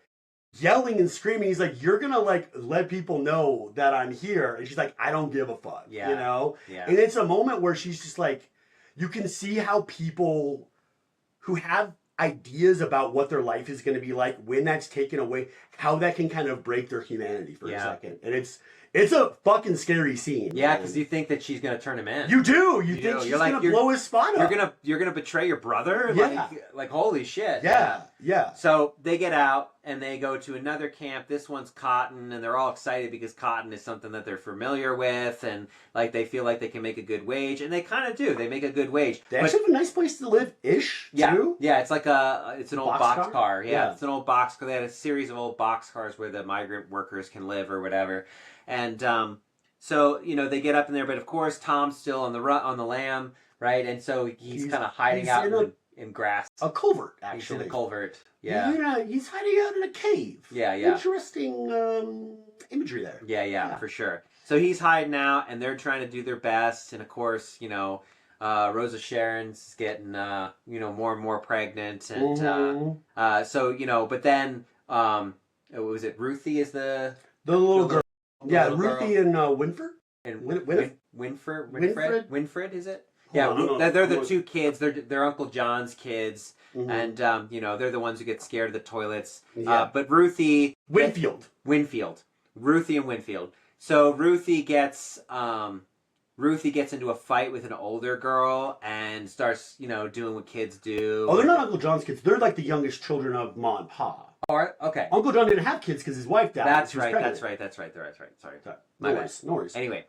yelling and screaming. He's like, you're gonna like let people know that I'm here. And she's like, I don't give a fuck. Yeah. Yeah. And it's a moment where she's just like, you can see how people who have ideas about what their life is going to be like, when that's taken away, how that can kind of break their humanity for a second. And it's a fucking scary scene. Yeah, because you think that she's going to turn him in. You do. You think she's going to blow his spot up. You're gonna betray your brother? Yeah. Like holy shit. Yeah. Yeah. So they get out and they go to another camp. This one's cotton, and they're all excited because cotton is something that they're familiar with, and like they feel like they can make a good wage, and they kind of do. They make a good wage. They actually have a nice place to live-ish, too. Yeah, it's like it's an old box car. Yeah, it's an old box car. They had a series of old box cars where the migrant workers can live or whatever. And so they get up in there, but of course Tom's still on the lam, right? And so he's kind of hiding out in grass. A culvert, actually. He's in a culvert. Yeah. He's hiding out in a cave. Yeah, yeah. Interesting imagery there. Yeah, for sure. So he's hiding out, and they're trying to do their best, and of course, Rose of Sharon's getting more and more pregnant, and but then was it Ruthie is the little girl? Yeah, Ruthie and Winfred? And Winfred, is it? They're the two kids. They're Uncle John's kids, and they're the ones who get scared of the toilets. Yeah. But Ruthie Winfield, Ruthie and Winfield. So Ruthie gets into a fight with an older girl and starts doing what kids do. Oh, they're not Uncle John's kids. They're like the youngest children of Ma and Pa. Okay. Uncle John didn't have kids because his wife died. That's right. Sorry. Sorry. My No worries. Anyway,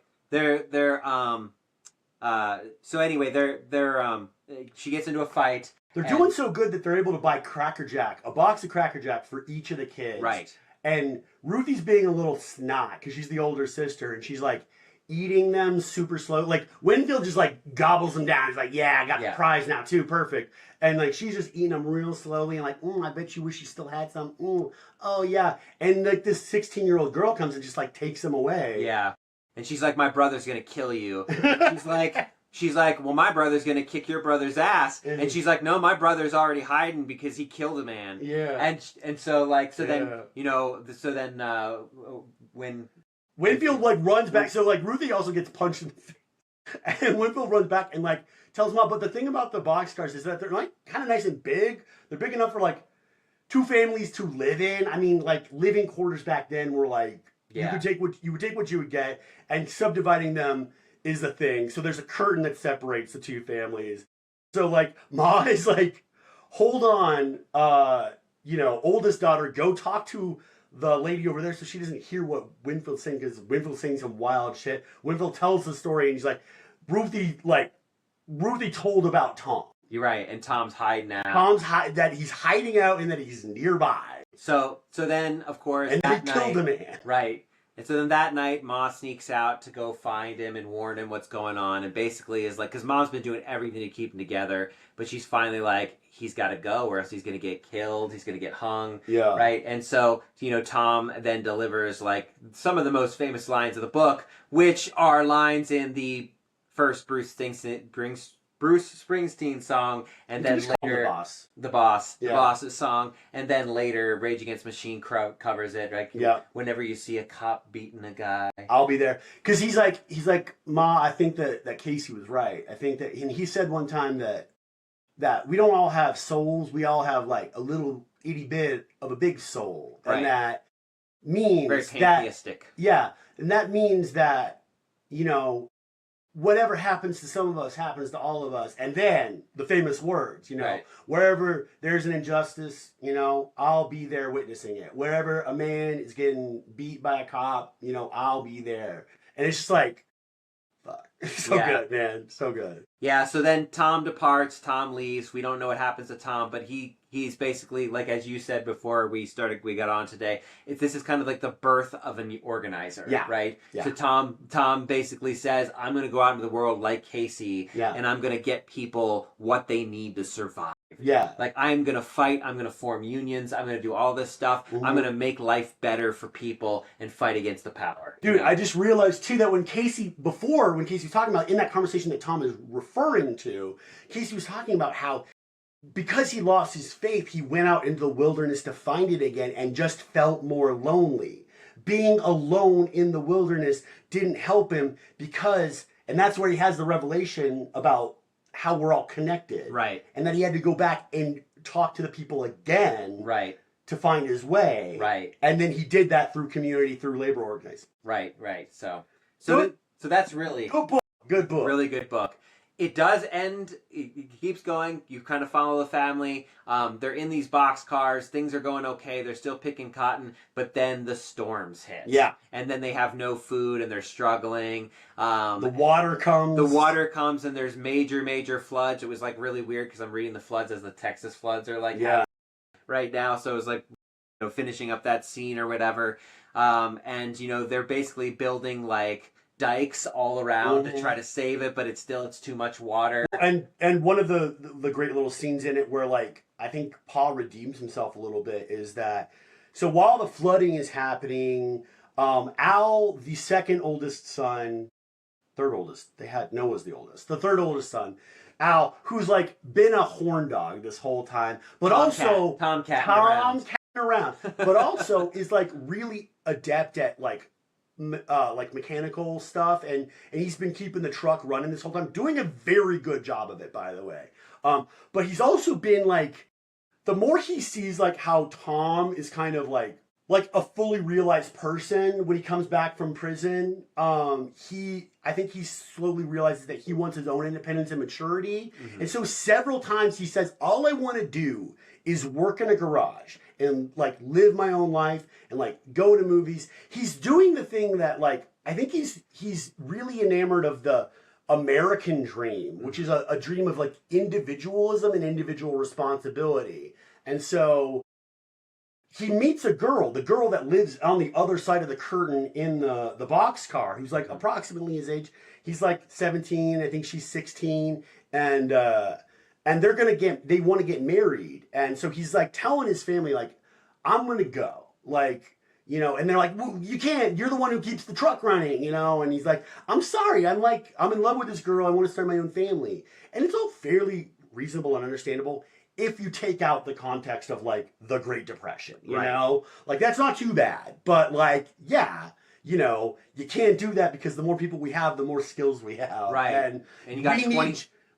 she gets into a fight. They're doing so good that they're able to buy a box of Cracker Jack for each of the kids. Right. And Ruthie's being a little snot because she's the older sister, and she's like eating them super slow. Like Winfield just like gobbles them down. He's like, "Yeah, I got the prize now too, perfect." And like she's just eating them real slowly, and like, I bet you wish you still had some. Oh yeah. And like this 16-year-old girl comes and just like takes them away. Yeah. And she's like, "My brother's gonna kill you." She's like, "Well, my brother's gonna kick your brother's ass." And she's like, "No, my brother's already hiding because he killed a man." Yeah. And so then when Winfield like runs back, so like Ruthie also gets punched in the face, and Winfield runs back and like tells Mom. But the thing about the boxcars is that they're like kind of nice and big. They're big enough for like 2 families to live in. I mean, like living quarters back then were like you would take what you would get, and subdividing them is a thing. So there's a curtain that separates the 2 families. So like Ma is like, hold on, oldest daughter, go talk to the lady over there so she doesn't hear what Winfield's saying, because Winfield's saying some wild shit. Winfield tells the story and he's like, Ruthie told about Tom. You're right, and Tom's hiding out. That he's hiding out and that he's nearby. So then, of course, and they killed the man. Right. And so then that night, Ma sneaks out to go find him and warn him what's going on. And basically is like, because Mom's been doing everything to keep him together, but she's finally like, he's got to go or else he's going to get killed. He's going to get hung. Yeah. Right. And so, Tom then delivers like some of the most famous lines of the book, which are lines in the first Bruce Springsteen song, and then later the boss's song, and then later Rage Against the Machine covers it. Right? Yeah. Whenever you see a cop beating a guy, I'll be there, because he's like, Ma, I think that Casey was right. I think that, and he said one time that we don't all have souls. We all have like a little itty bit of a big soul, and that means very pantheistic. And that means that whatever happens to some of us happens to all of us. And then the famous words, wherever there's an injustice, I'll be there witnessing it. Wherever a man is getting beat by a cop, I'll be there. And it's just like, fuck. So good, man. So good. Yeah, so then Tom departs, Tom leaves. We don't know what happens to Tom, but he's basically, like as you said before we got on today, this is kind of like the birth of an organizer, right? Yeah. So Tom basically says, I'm going to go out into the world like Casey, and I'm going to get people what they need to survive. Yeah. Like, I'm going to fight, I'm going to form unions, I'm going to do all this stuff, I'm going to make life better for people and fight against the power. Dude, I just realized too that when Casey was talking about, in that conversation that Tom is referring to, Casey was talking about how because he lost his faith, he went out into the wilderness to find it again and just felt more lonely. Being alone in the wilderness didn't help him and that's where he has the revelation about how we're all connected. Right. And that he had to go back and talk to the people again. Right. To find his way. Right. And then he did that through community, through labor organizing. Right. So that's really good book. Really good book. It does end, it keeps going, you kind of follow the family, they're in these boxcars, things are going okay, they're still picking cotton, but then the storms hit. Yeah. And then they have no food and they're struggling. The water comes. And there's major floods. It was like really weird because I'm reading the floods as the Texas floods are like right now, so it was like finishing up that scene or whatever. And they're basically building like dikes all around to try to save it, but it's too much water. And one of the great little scenes in it where like I think Paul redeems himself a little bit is that so while the flooding is happening, Al, the second oldest son, third oldest, Noah's the oldest, the third oldest son, Al, who's like been a horn dog this whole time, but also Tomcat around, but also is like really adept at like like mechanical stuff, and he's been keeping the truck running this whole time, doing a very good job of it, by the way. But he's also been like, the more he sees like how Tom is kind of like a fully realized person when he comes back from prison, I think he slowly realizes that he wants his own independence and maturity. And so several times he says, all I want to do is work in a garage and like live my own life and like go to movies. He's doing the thing that like, I think he's really enamored of the American dream, which is a dream of like individualism and individual responsibility. And so he meets a girl, the girl that lives on the other side of the curtain in the boxcar, who's like approximately his age. He's like 17, I think she's 16, and they want to get married. And so he's like telling his family, like, I'm gonna go. Like, you know, and they're like, well, you can't, you're the one who keeps the truck running, you know, and he's like, I'm sorry, I'm in love with this girl, I want to start my own family. And it's all fairly reasonable and understandable if you take out the context of like the Great Depression, you know? Like, that's not too bad. But like, yeah, you know, you can't do that because the more people we have, the more skills we have. Right. And you got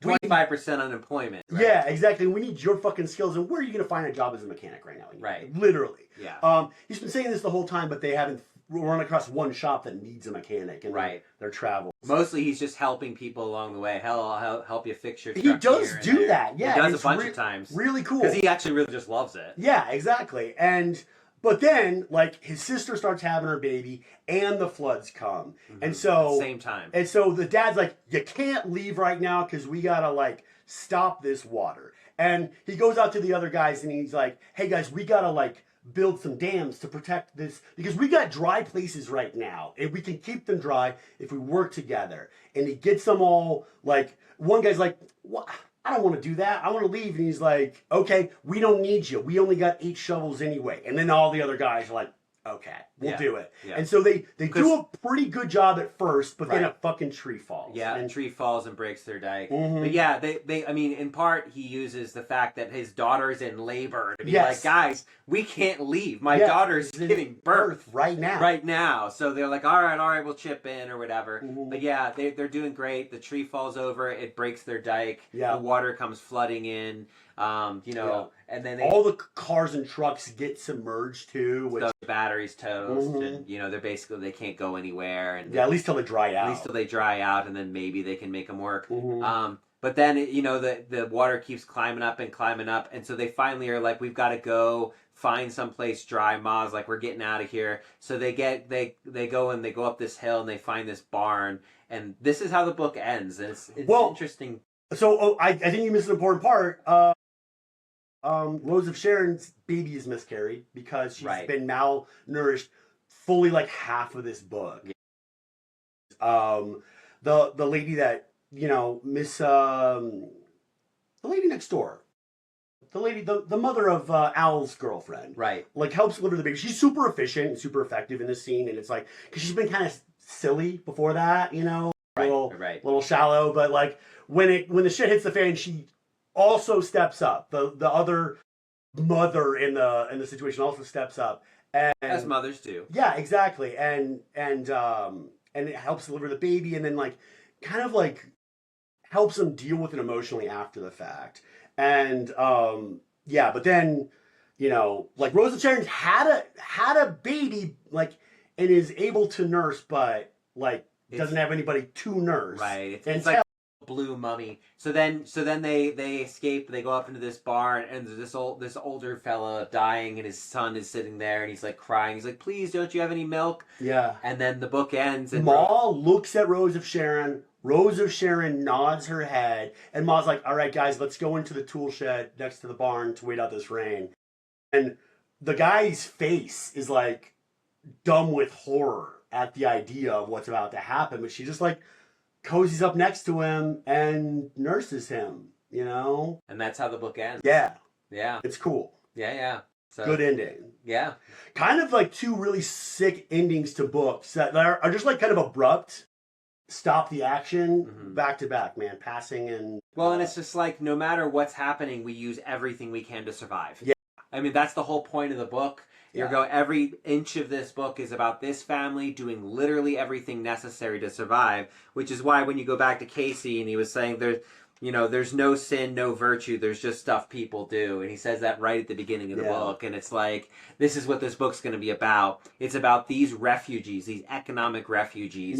25% unemployment. Right? Yeah, exactly. We need your fucking skills. And where are you going to find a job as a mechanic right now? Right. Literally. Yeah. He's been saying this the whole time, but they haven't run across one shop that needs a mechanic in their travels. Mostly he's just helping people along the way. Hell, I'll help you fix your truck. He does do that. Yeah. He does a bunch of times. Really cool. Because he actually really just loves it. Yeah, exactly. But then, like, his sister starts having her baby, and the floods come. And so... At the same time. And so the dad's like, you can't leave right now, because we gotta, like, stop this water. And he goes out to the other guys, and he's like, hey, guys, we gotta, like, build some dams to protect this, because we got dry places right now, and we can keep them dry if we work together. And he gets them all, like, one guy's like, what? I don't want to do that. I want to leave. And he's like, okay, we don't need you. We only got 8 shovels anyway. And then all the other guys are like, okay, we'll do it. Yeah. And so they do a pretty good job at first, but then a fucking tree falls. Yeah, and tree falls and breaks their dike. But yeah, I mean, in part, he uses the fact that his daughter's in labor to be like, guys, we can't leave. My daughter's giving birth right now. Right now. So they're like, all right, we'll chip in or whatever. But yeah, they're doing great. The tree falls over. It breaks their dike. The water comes flooding in. You know, and then all the cars and trucks get submerged too. Which... The batteries toast, and you know they can't go anywhere. And at least till they dry out. At least till they dry out, and then maybe they can make them work. But then you know the water keeps climbing up, and so they finally are like, we've got to go find someplace dry. Ma's like, we're getting out of here. So they go up this hill and they find this barn, and this is how the book ends. And it's interesting. So I think you missed an important part. Rose of Sharon's baby is miscarried because she's been malnourished fully like half of this book. The lady that, you know, the lady next door, the mother of Al's girlfriend, like helps deliver the baby. She's super efficient and super effective in this scene, and it's like, because she's been kind of silly before that, you know, little shallow, but like when the shit hits the fan, she also steps up. The other mother in the situation also steps up, and as mothers do. Yeah, exactly. And it helps deliver the baby, and then like kind of like helps them deal with it emotionally after the fact. And but then, you know, like Rose of Sharon had a baby, like, and is able to nurse, but like doesn't have anybody to nurse. Right. It's like blue mummy. So then they escape. They go up into this barn, and there's this older fella dying, and his son is sitting there, and he's like crying. He's like, "Please, don't you have any milk?" Yeah. And then the book ends, and Ma looks at Rose of Sharon. Rose of Sharon nods her head, and Ma's like, "All right, guys, let's go into the tool shed next to the barn to wait out this rain." And the guy's face is like dumb with horror at the idea of what's about to happen, but she just like cozies up next to him and nurses him, you know? And that's how the book ends. Yeah. Yeah. It's cool. Yeah. So, good ending. Yeah. Kind of like 2 really sick endings to books that are just like kind of abrupt. Stop the action back to back, man. Passing and... Well, and it's just like, no matter what's happening, we use everything we can to survive. Yeah. I mean, that's the whole point of the book. You're going, every inch of this book is about this family doing literally everything necessary to survive, which is why when you go back to Casey and he was saying there's no sin, no virtue, there's just stuff people do. And he says that right at the beginning of the book. And it's like, this is what this book's going to be about. It's about these refugees, these economic refugees,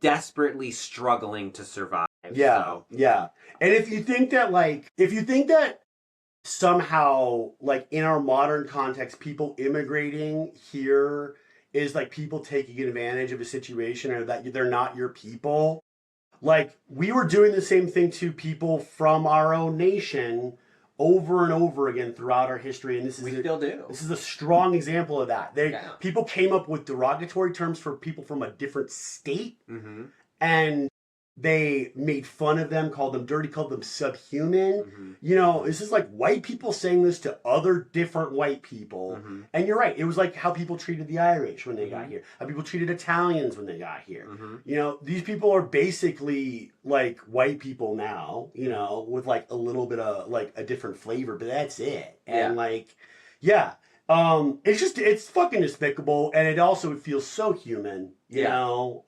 desperately struggling to survive. Yeah, so. yeah. And if you think that somehow, like, in our modern context, people immigrating here is like people taking advantage of a situation, or that they're not your people. Like, we were doing the same thing to people from our own nation over and over again throughout our history, and still do. This is a strong example of that. People came up with derogatory terms for people from a different state, and they made fun of them, called them dirty, called them subhuman. You know, this is like white people saying this to other different white people. And you're right. It was like how people treated the Irish when they got here. How people treated Italians when they got here. You know, these people are basically like white people now, you know, with like a little bit of like a different flavor, but that's it. And like, it's fucking despicable. And it feels so human, you know.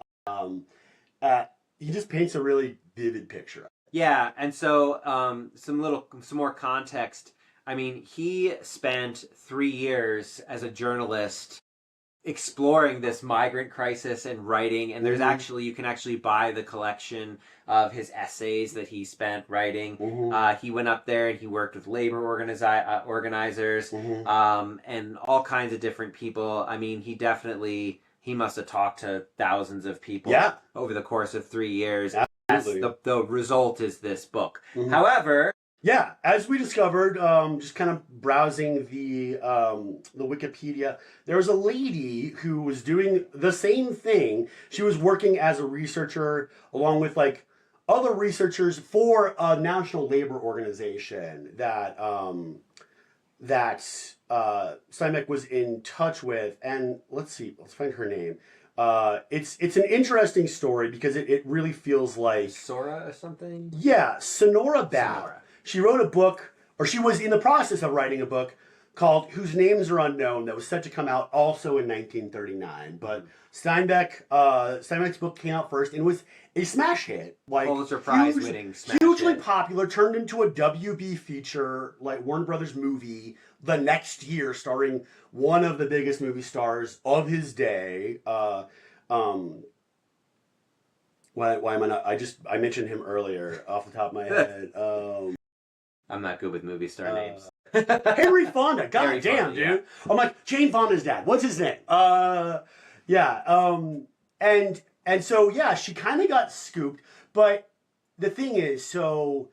He just paints a really vivid picture. Yeah, and so some more context. I mean, he spent 3 years as a journalist exploring this migrant crisis and writing, and there's you can actually buy the collection of his essays that he spent writing. He went up there and he worked with labor organizers and all kinds of different people. I mean, he must have talked to thousands of people over the course of 3 years. The result is this book. However... Yeah, as we discovered, just kind of browsing the Wikipedia, there was a lady who was doing the same thing. She was working as a researcher along with like other researchers for a national labor organization that Steinbeck was in touch with. And let's find her name. It's an interesting story because it really feels like Sora or something? Yeah, Sonora Bath. She wrote a book, or she was in the process of writing a book whose names are unknown, that was set to come out also in 1939. But Steinbeck's book came out first and was a smash hit. Like, Pulitzer Prize winning smash hugely hit. Popular, turned into a WB feature, like Warner Brothers movie, the next year, starring one of the biggest movie stars of his day. Why am I not? I mentioned him earlier off the top of my head. I'm not good with movie star names. Henry Fonda. God Henry damn, Fonda, dude. yeah. I'm like, Jane Fonda's dad. What's his name? And so, yeah, she kind of got scooped. But the thing is, so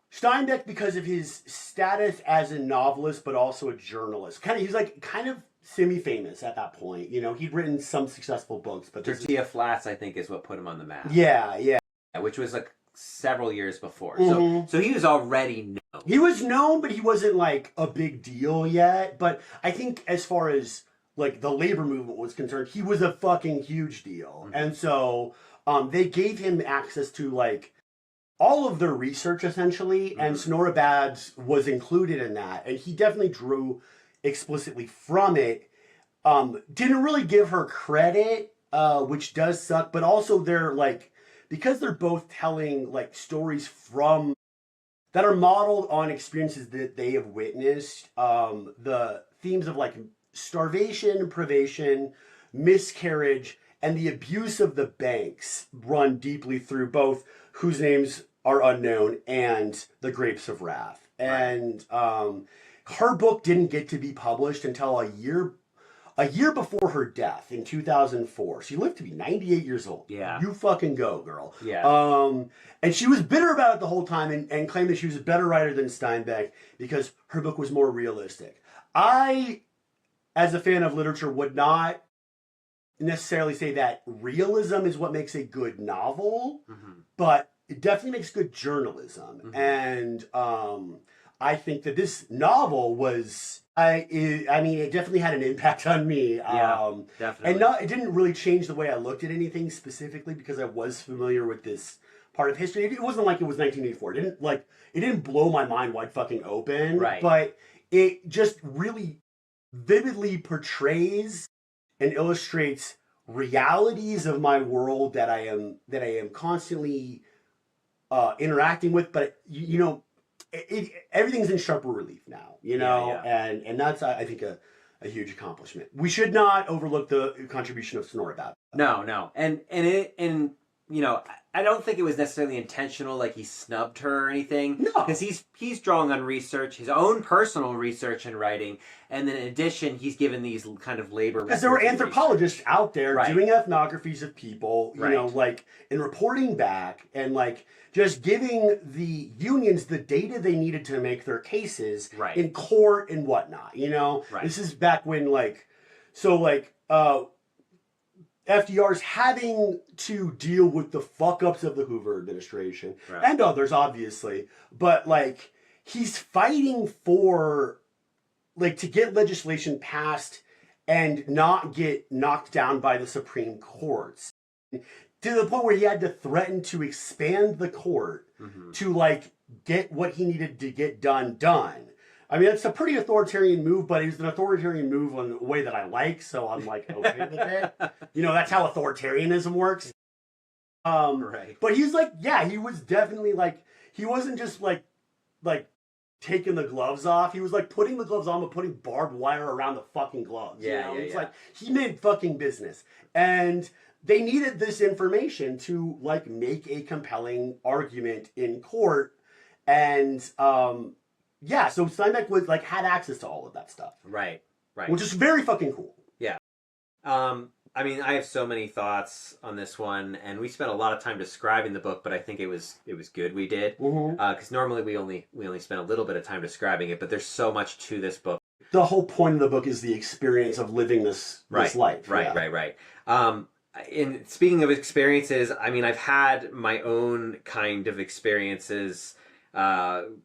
Steinbeck, because of his status as a novelist, but also a journalist, he's kind of semi-famous at that point. You know, he'd written some successful books, but Tortilla Flats, I think, is what put him on the map. Yeah. Which was like several years before. So he was already known. He was known, but he wasn't like a big deal yet. But I think as far as like the labor movement was concerned, he was a fucking huge deal. And so they gave him access to like all of their research essentially, and Sonora Babbs was included in that. And he definitely drew explicitly from it. Didn't really give her credit, which does suck, but also they're like, because they're both telling like stories that are modeled on experiences that they have witnessed, the themes of like starvation, privation, miscarriage, and the abuse of the banks run deeply through both Whose Names Are Unknown and The Grapes of Wrath. And her book didn't get to be published until a year before her death in 2004. She lived to be 98 years old. Yeah. You fucking go, girl. Yeah. And she was bitter about it the whole time and claimed that she was a better writer than Steinbeck because her book was more realistic. I, as a fan of literature, would not necessarily say that realism is what makes a good novel, but it definitely makes good journalism. And I think that this novel was... I mean, it definitely had an impact on me. Definitely. And it didn't really change the way I looked at anything specifically because I was familiar with this part of history. It wasn't like it was 1984. It didn't blow my mind wide fucking open. Right. But it just really vividly portrays and illustrates realities of my world that I am constantly interacting with. But you know, everything's in sharper relief now. You know, and that's I think a huge accomplishment. We should not overlook the contribution of Sonora about it. No, and you know, I don't think it was necessarily intentional, like he snubbed her or anything. No, because he's drawing on research, his own personal research and writing, and then in addition, he's given these kind of labor. Because there were anthropologists out there doing ethnographies of people, you know, like, and reporting back and like just giving the unions the data they needed to make their cases in court and whatnot. You know, this is back when FDR's having to deal with the fuck-ups of the Hoover administration and others, obviously. But, like, he's fighting for, like, to get legislation passed and not get knocked down by the Supreme Courts. To the point where he had to threaten to expand the court to, like, get what he needed to get done. I mean, it's a pretty authoritarian move, but it was an authoritarian move in a way that I like, so I'm like okay with it. You know, that's how authoritarianism works. But he's like, yeah, he was definitely like, he wasn't just like taking the gloves off. He was like putting the gloves on, but putting barbed wire around the fucking gloves. It's like he made fucking business, and they needed this information to like make a compelling argument in court, and yeah, so Steinbeck was like had access to all of that stuff. Right. Which is very fucking cool. Yeah. I mean, I have so many thoughts on this one, and we spent a lot of time describing the book, but I think it was good we did. Because normally we only spend a little bit of time describing it, but there's so much to this book. The whole point of the book is the experience of living this life. Right. And speaking of experiences, I mean, I've had my own kind of experiences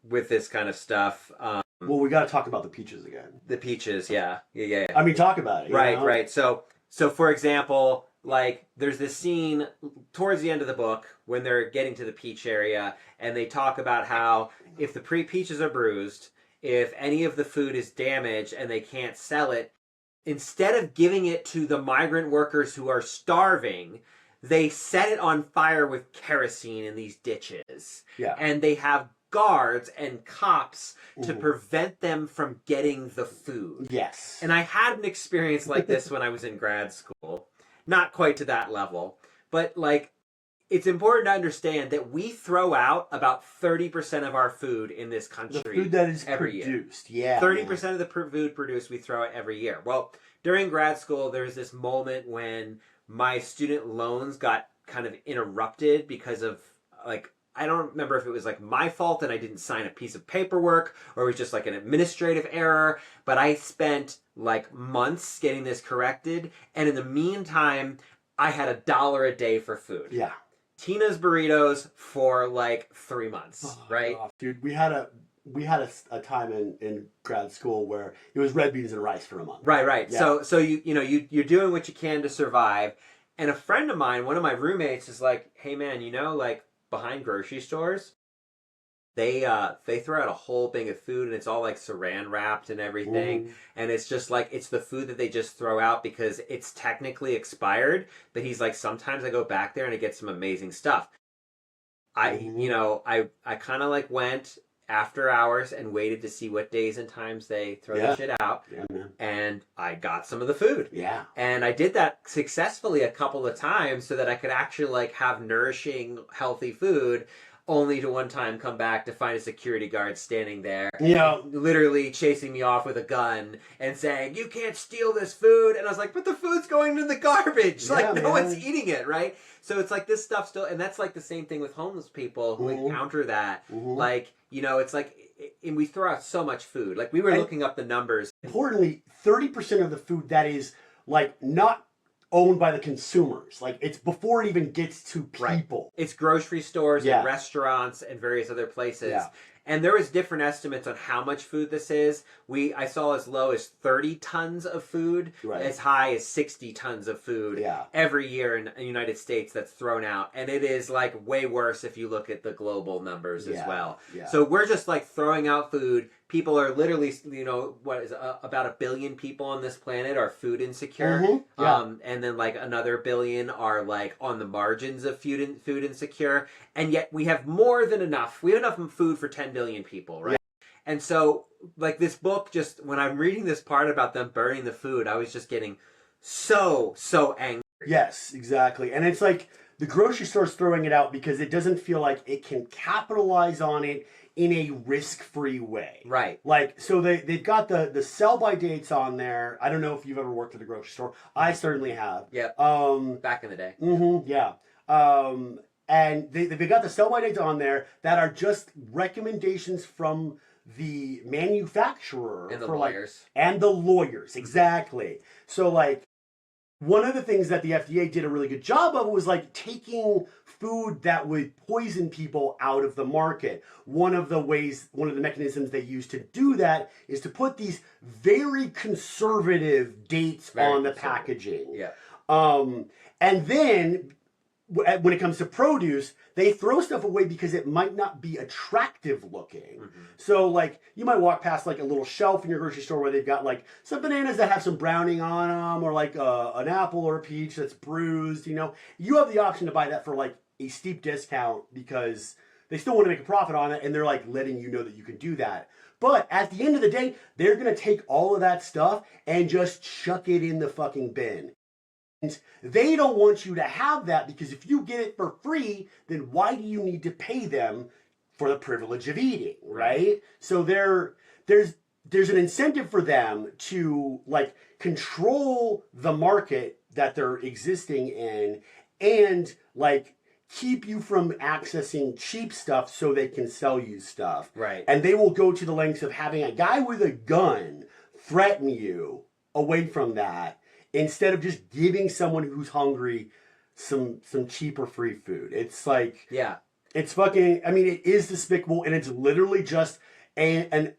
with this kind of stuff. Well, we got to talk about the peaches again. The peaches, yeah. I mean, talk about it. Right. So for example, like there's this scene towards the end of the book when they're getting to the peach area, and they talk about how if the peaches are bruised, if any of the food is damaged and they can't sell it, instead of giving it to the migrant workers who are starving, they set it on fire with kerosene in these ditches. Yeah. And they have guards and cops to prevent them from getting the food. Yes. And I had an experience like this when I was in grad school. Not quite to that level, but like it's important to understand that we throw out about 30% of our food in this country. The food that is every produced. Year. Yeah. 30% of the food produced we throw out every year. Well, during grad school there was this moment when my student loans got kind of interrupted because of like I don't remember if it was like my fault and I didn't sign a piece of paperwork or it was just like an administrative error, but I spent like months getting this corrected, and in the meantime I had $1 a day for food. Yeah. Tina's burritos for like 3 months, right? God, dude, we had a time in grad school where it was red beans and rice for a month. Right. Yeah. So you're doing what you can to survive. And a friend of mine, one of my roommates, is like, "Hey man, you know, like behind grocery stores, they throw out a whole thing of food and it's all like saran wrapped and everything, and it's just like it's the food that they just throw out because it's technically expired." But he's like, "Sometimes I go back there and I get some amazing stuff." I kind of like went after hours and waited to see what days and times they throw the shit out. Yeah, man. And I got some of the food. Yeah. And I did that successfully a couple of times so that I could actually like have nourishing, healthy food, only to one time come back to find a security guard standing there, literally chasing me off with a gun and saying, "You can't steal this food." And I was like, "But the food's going to the garbage." Yeah, like, no one's eating it, right? So it's like this stuff still, and that's like the same thing with homeless people who encounter that. Like, you know, it's like, and we throw out so much food. Like, we were looking up the numbers. Importantly, 30% of the food that is, like, not owned by the consumers. Like, it's before it even gets to people. It's grocery stores and restaurants and various other places. Yeah. And there was different estimates on how much food this is. I saw as low as 30 tons of food, as high as 60 tons of food every year in the United States that's thrown out. And it is like way worse if you look at the global numbers as well. Yeah. So we're just like throwing out food people are literally, you know, what is about 1 billion people on this planet are food insecure. And then like another 1 billion are like on the margins of food insecure. And yet we have more than enough. We have enough food for 10 billion people, right? And so, like, this book, just when I'm reading this part about them burning the food, I was just getting so angry. Yes, exactly. And it's like the grocery store's throwing it out because it doesn't feel like it can capitalize on it in a risk-free way. Right. Like, so they've got the sell-by dates on there. I don't know if you've ever worked at a grocery store. I certainly have. Yeah. Back in the day. Yeah. And they've got the sell-by dates on there that are just recommendations from the manufacturer and the lawyers. And the lawyers, exactly. So like one of the things that the FDA did a really good job of was like taking food that would poison people out of the market. One of the mechanisms they use to do that is to put these very conservative dates on the packaging. Yeah. And then when it comes to produce, they throw stuff away because it might not be attractive looking. So like you might walk past like a little shelf in your grocery store where they've got like some bananas that have some browning on them, or like an apple or a peach that's bruised, you know. You have the option to buy that for like a steep discount because they still want to make a profit on it, and they're like letting you know that you can do that. But at the end of the day, they're going to take all of that stuff and just chuck it in the fucking bin. And they don't want you to have that because if you get it for free, then why do you need to pay them for the privilege of eating, right? So there's an incentive for them to like control the market that they're existing in and like keep you from accessing cheap stuff so they can sell you stuff. Right. And they will go to the lengths of having a guy with a gun threaten you away from that, instead of just giving someone who's hungry some cheaper free food. It's like, yeah, it's fucking, I mean, it is despicable, and it's literally just a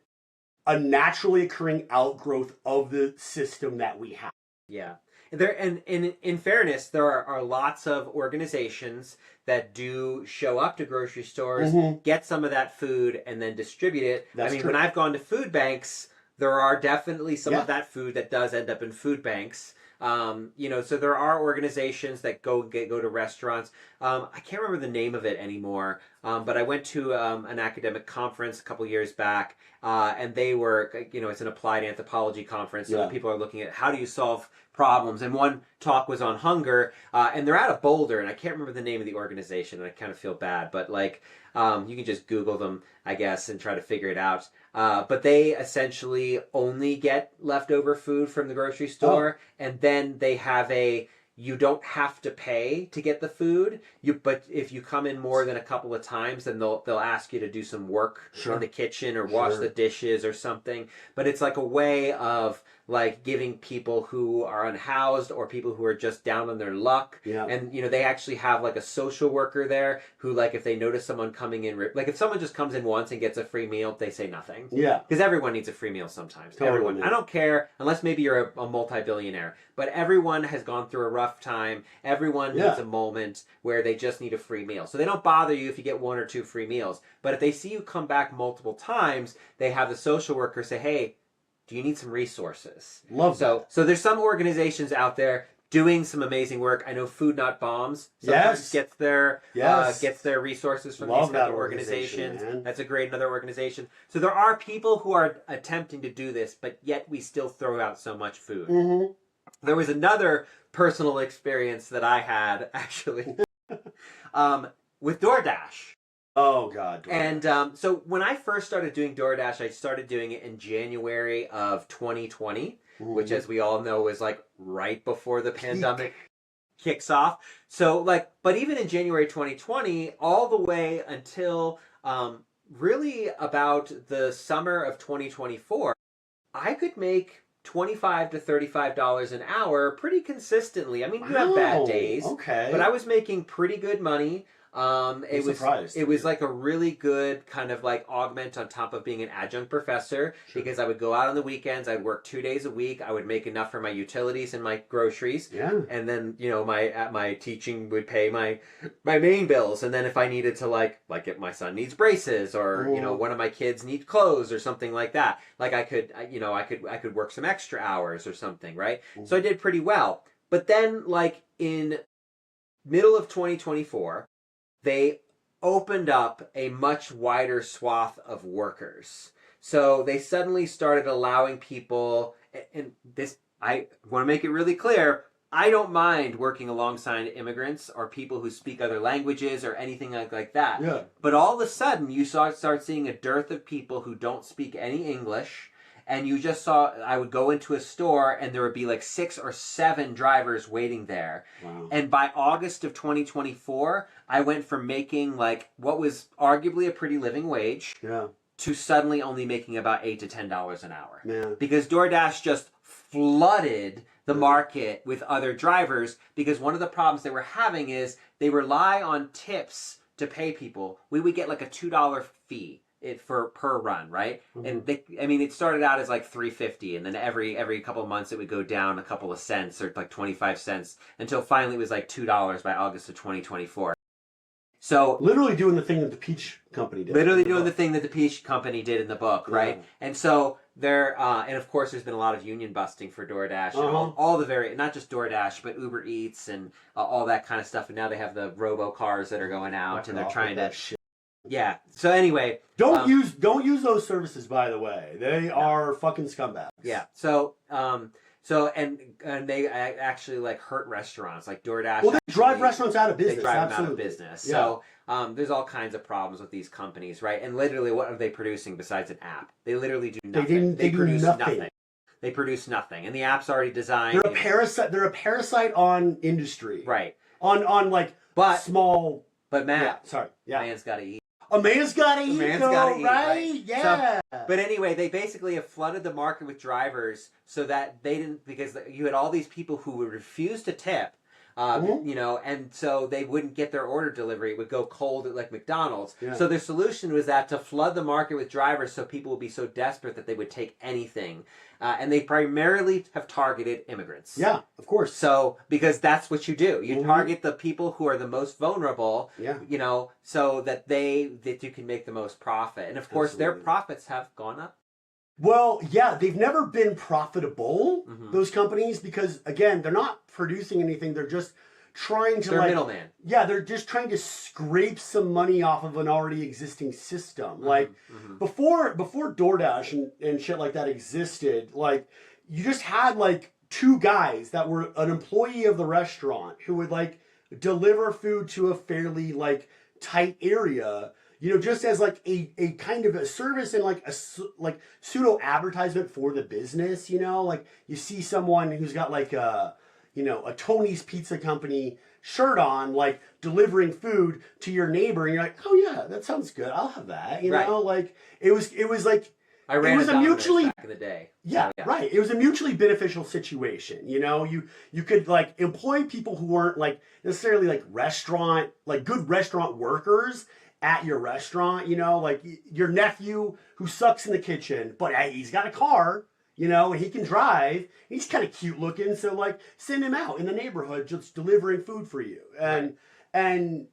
naturally occurring outgrowth of the system that we have. Yeah. And in fairness, there are lots of organizations that do show up to grocery stores, get some of that food, and then distribute it. That's true. When I've gone to food banks, there are definitely some of that food that does end up in food banks. You know, so there are organizations that go to restaurants. I can't remember the name of it anymore, but I went to an academic conference a couple years back, and they were, you know, it's an applied anthropology conference, so people are looking at how do you solve problems, and one talk was on hunger, and they're out of Boulder, and I can't remember the name of the organization, and I kind of feel bad, but like, you can just Google them, I guess, and try to figure it out. But they essentially only get leftover food from the grocery store, and then they have you don't have to pay to get the food. But if you come in more than a couple of times, then they'll ask you to do some work in the kitchen or wash the dishes or something. But it's like a way of like giving people who are unhoused or people who are just down on their luck. Yeah. And, you know, they actually have like a social worker there who, like, if they notice someone coming in, like if someone just comes in once and gets a free meal, they say nothing. Yeah. Because everyone needs a free meal sometimes. Totally. Everyone. I don't care, unless maybe you're a multi-billionaire, but everyone has gone through a rough time. Everyone needs a moment where they just need a free meal. So they don't bother you if you get 1 or 2 free meals. But if they see you come back multiple times, they have the social worker say, hey, do you need some resources? Love that. So there's some organizations out there doing some amazing work. I know Food Not Bombs sometimes gets their resources from these other organizations. That's a great another organization. So there are people who are attempting to do this, but yet we still throw out so much food. Mm-hmm. There was another personal experience that I had actually with DoorDash. Oh, God. DoorDash. And so when I first started doing DoorDash, I started doing it in January of 2020, which, as we all know, is like right before the pandemic kicks off. So like, but even in January 2020, all the way until really about the summer of 2024, I could make $25 to $35 an hour pretty consistently. I mean, you have bad days, but I was making pretty good money. It was like a really good kind of like augment on top of being an adjunct professor, because I would go out on the weekends. I'd work 2 days a week. I would make enough for my utilities and my groceries. Yeah. And then, you know, my teaching would pay my main bills. And then if I needed to like if my son needs braces, or, you know, one of my kids need clothes or something like that, like I could work some extra hours or something, right? So I did pretty well. But then, like, in middle of 2024, they opened up a much wider swath of workers. So they suddenly started allowing people, and this, I want to make it really clear, I don't mind working alongside immigrants or people who speak other languages or anything like that. Yeah. But all of a sudden, you start seeing a dearth of people who don't speak any English. And you just saw, I would go into a store and there would be like 6 or 7 drivers waiting there. Wow. And by August of 2024, I went from making like what was arguably a pretty living wage to suddenly only making about $8 to $10 an hour. Yeah. Because DoorDash just flooded the market with other drivers, because one of the problems they were having is they rely on tips to pay people. We would get like a $2 fee per run, right? And it started out as like $3.50, and then every couple of months it would go down a couple of cents, or like 25 cents, until finally it was like $2 by August of 2024. So literally doing the thing that the Peach Company did. Literally doing the thing that the Peach Company did in the book, right? And so there, and of course, there's been a lot of union busting for DoorDash, and all the not just DoorDash, but Uber Eats and all that kind of stuff. And now they have the robo cars that are going out, and they're trying to. Yeah. So anyway, don't use those services. By the way, they are fucking scumbags. Yeah. So and they actually like hurt restaurants, like DoorDash. Well, they drive restaurants out of business. They drive them out of business. Yeah. So there's all kinds of problems with these companies, right? And literally, what are they producing besides an app? They literally do nothing. They produce nothing. They produce nothing, and the app's already designed. They're a parasite. They're a parasite on industry. Right. On like small. But Matt, yeah, man's got to eat. A man's gotta eat, right? Yeah. So, but anyway, they basically have flooded the market with drivers so that they didn't, because you had all these people who would refuse to tip, you know, and so they wouldn't get their order delivery. It would go cold at like McDonald's. Yeah. So their solution was that to flood the market with drivers so people would be so desperate that they would take anything. And they primarily have targeted immigrants. Yeah, of course. So, because that's what you do. You target the people who are the most vulnerable, you know, so that you can make the most profit. And of course, their profits have gone up. Well, yeah, they've never been profitable, those companies, because, again, they're not producing anything. They're just trying to, they're middleman. Yeah, they're just trying to scrape some money off of an already existing system. Like, before DoorDash and shit like that existed, like, you just had, like, 2 guys that were an employee of the restaurant who would, like, deliver food to a fairly, like, tight area, you know, just as like a kind of a service and like a pseudo advertisement for the business, you know, like you see someone who's got like a, you know, a Tony's Pizza Company shirt on, like delivering food to your neighbor, and you're like, oh yeah, that sounds good, I'll have that, you know, like it was like, I ran it was a mutually back in the day. Yeah, right. It was a mutually beneficial situation. You know, you could like employ people who weren't like necessarily like good restaurant workers at your restaurant, you know, like your nephew who sucks in the kitchen, but hey, he's got a car, you know, and he can drive. He's kind of cute looking, so like send him out in the neighborhood just delivering food for you. And then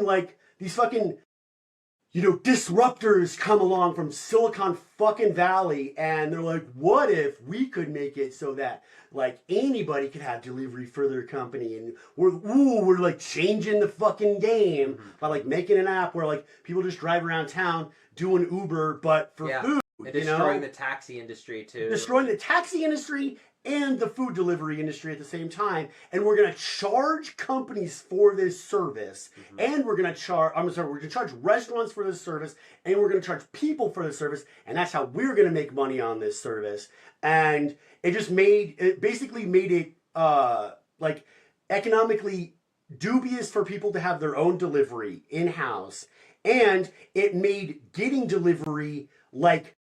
like these fucking, you know, disruptors come along from Silicon fucking Valley, and they're like, what if we could make it so that like anybody could have delivery for their company, and we're like changing the fucking game by like making an app where like people just drive around town doing Uber, but for food. And destroying the taxi industry too. Destroying the taxi industry and the food delivery industry at the same time. And we're going to charge companies for this service. And we're going to charge, we're going to charge restaurants for this service. And we're going to charge people for this service. And that's how we're going to make money on this service. And it basically made it like economically dubious for people to have their own delivery in-house. And it made getting delivery like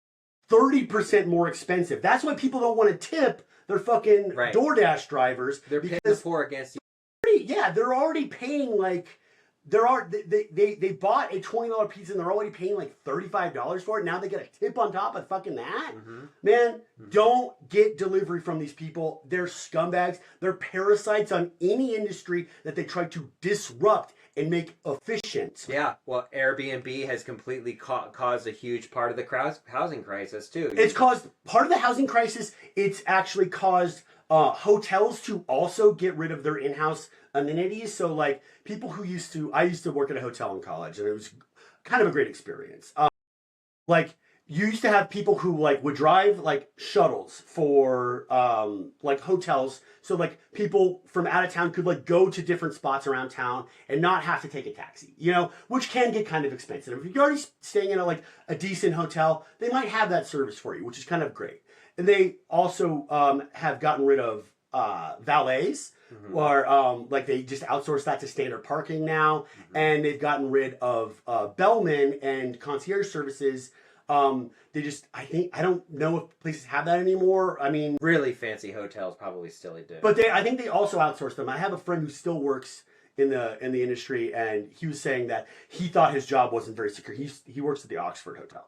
30% more expensive. That's why people don't want to tip their fucking DoorDash drivers. They're paying the poor against you. Yeah, they're already paying like they bought a $20 pizza and they're already paying like $35 for it. Now they get a tip on top of fucking that. Man, don't get delivery from these people. They're scumbags. They're parasites on any industry that they try to disrupt and make efficient. Yeah, well, Airbnb has completely caused a huge part of the housing crisis too. It's caused part of the housing crisis. It's actually caused hotels to also get rid of their in-house amenities. So like people who I used to work at a hotel in college, and it was kind of a great experience. Like you used to have people who like would drive like shuttles for like hotels. So like people from out of town could like go to different spots around town and not have to take a taxi, you know, which can get kind of expensive. If you're already staying in a decent hotel, they might have that service for you, which is kind of great. And they also have gotten rid of valets, or like they just outsource that to standard parking now. And they've gotten rid of bellmen and concierge services. I don't know if places have that anymore. I mean, really fancy hotels probably still do. But I think they also outsource them. I have a friend who still works in the industry, and he was saying that he thought his job wasn't very secure. He works at the Oxford Hotel.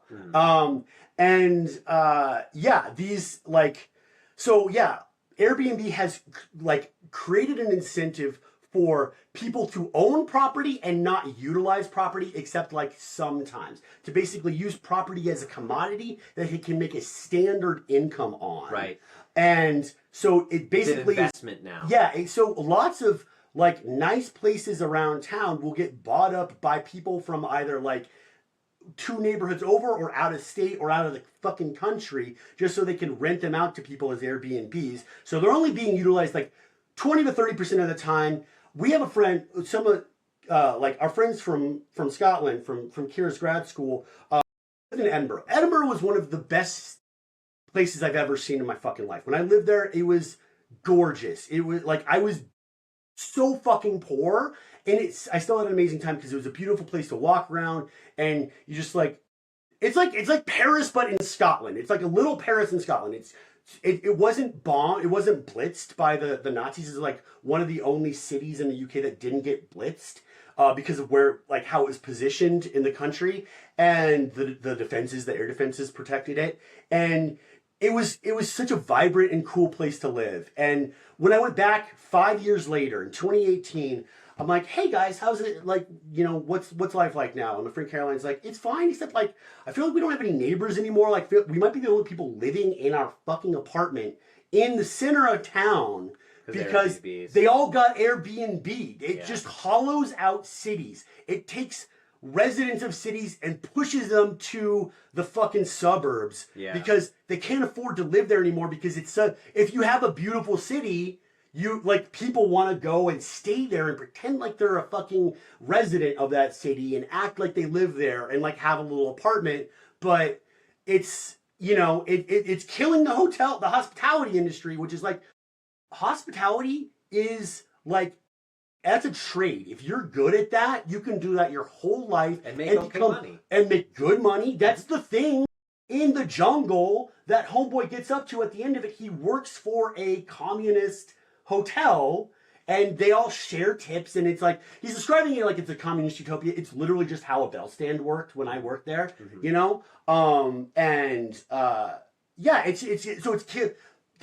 Airbnb has like created an incentive for people to own property and not utilize property except like sometimes, to basically use property as a commodity that he can make a standard income on. Right. And so it basically it's an investment now. Yeah. So lots of like nice places around town will get bought up by people from either like 2 neighborhoods over or out of state or out of the fucking country, just so they can rent them out to people as Airbnbs. So they're only being utilized like 20 to 30% of the time. We have a friend, some of like our friends from Scotland, from Kira's grad school, lived in Edinburgh. Edinburgh was one of the best places I've ever seen in my fucking life. When I lived there, it was gorgeous. It was like I was so fucking poor, and I still had an amazing time because it was a beautiful place to walk around, and you just like it's like Paris but in Scotland. It's like a little Paris in Scotland. It wasn't bombed, it wasn't blitzed by the Nazis. It's like one of the only cities in the UK that didn't get blitzed because of how it was positioned in the country, and the defenses, the air defenses protected it, and it was such a vibrant and cool place to live. And when I went back 5 years later in 2018, I'm like, hey guys, how's it like, you know, what's life like now? And my friend Caroline's like, it's fine, except like, I feel like we don't have any neighbors anymore. Like we might be the only people living in our fucking apartment in the center of town because they all got Airbnb. It just hollows out cities. It takes residents of cities and pushes them to the fucking suburbs because they can't afford to live there anymore, because if you have a beautiful city, people want to go and stay there and pretend like they're a fucking resident of that city and act like they live there and like have a little apartment. But it's, you know, it's killing the hospitality industry, which is like, hospitality is like, that's a trade. If you're good at that, you can do that your whole life and make money. And make good money. That's the thing in the jungle that homeboy gets up to at the end of it. He works for a communist hotel, and they all share tips, and it's like he's describing it like it's a communist utopia. It's literally just how a bell stand worked when I worked there, you know. The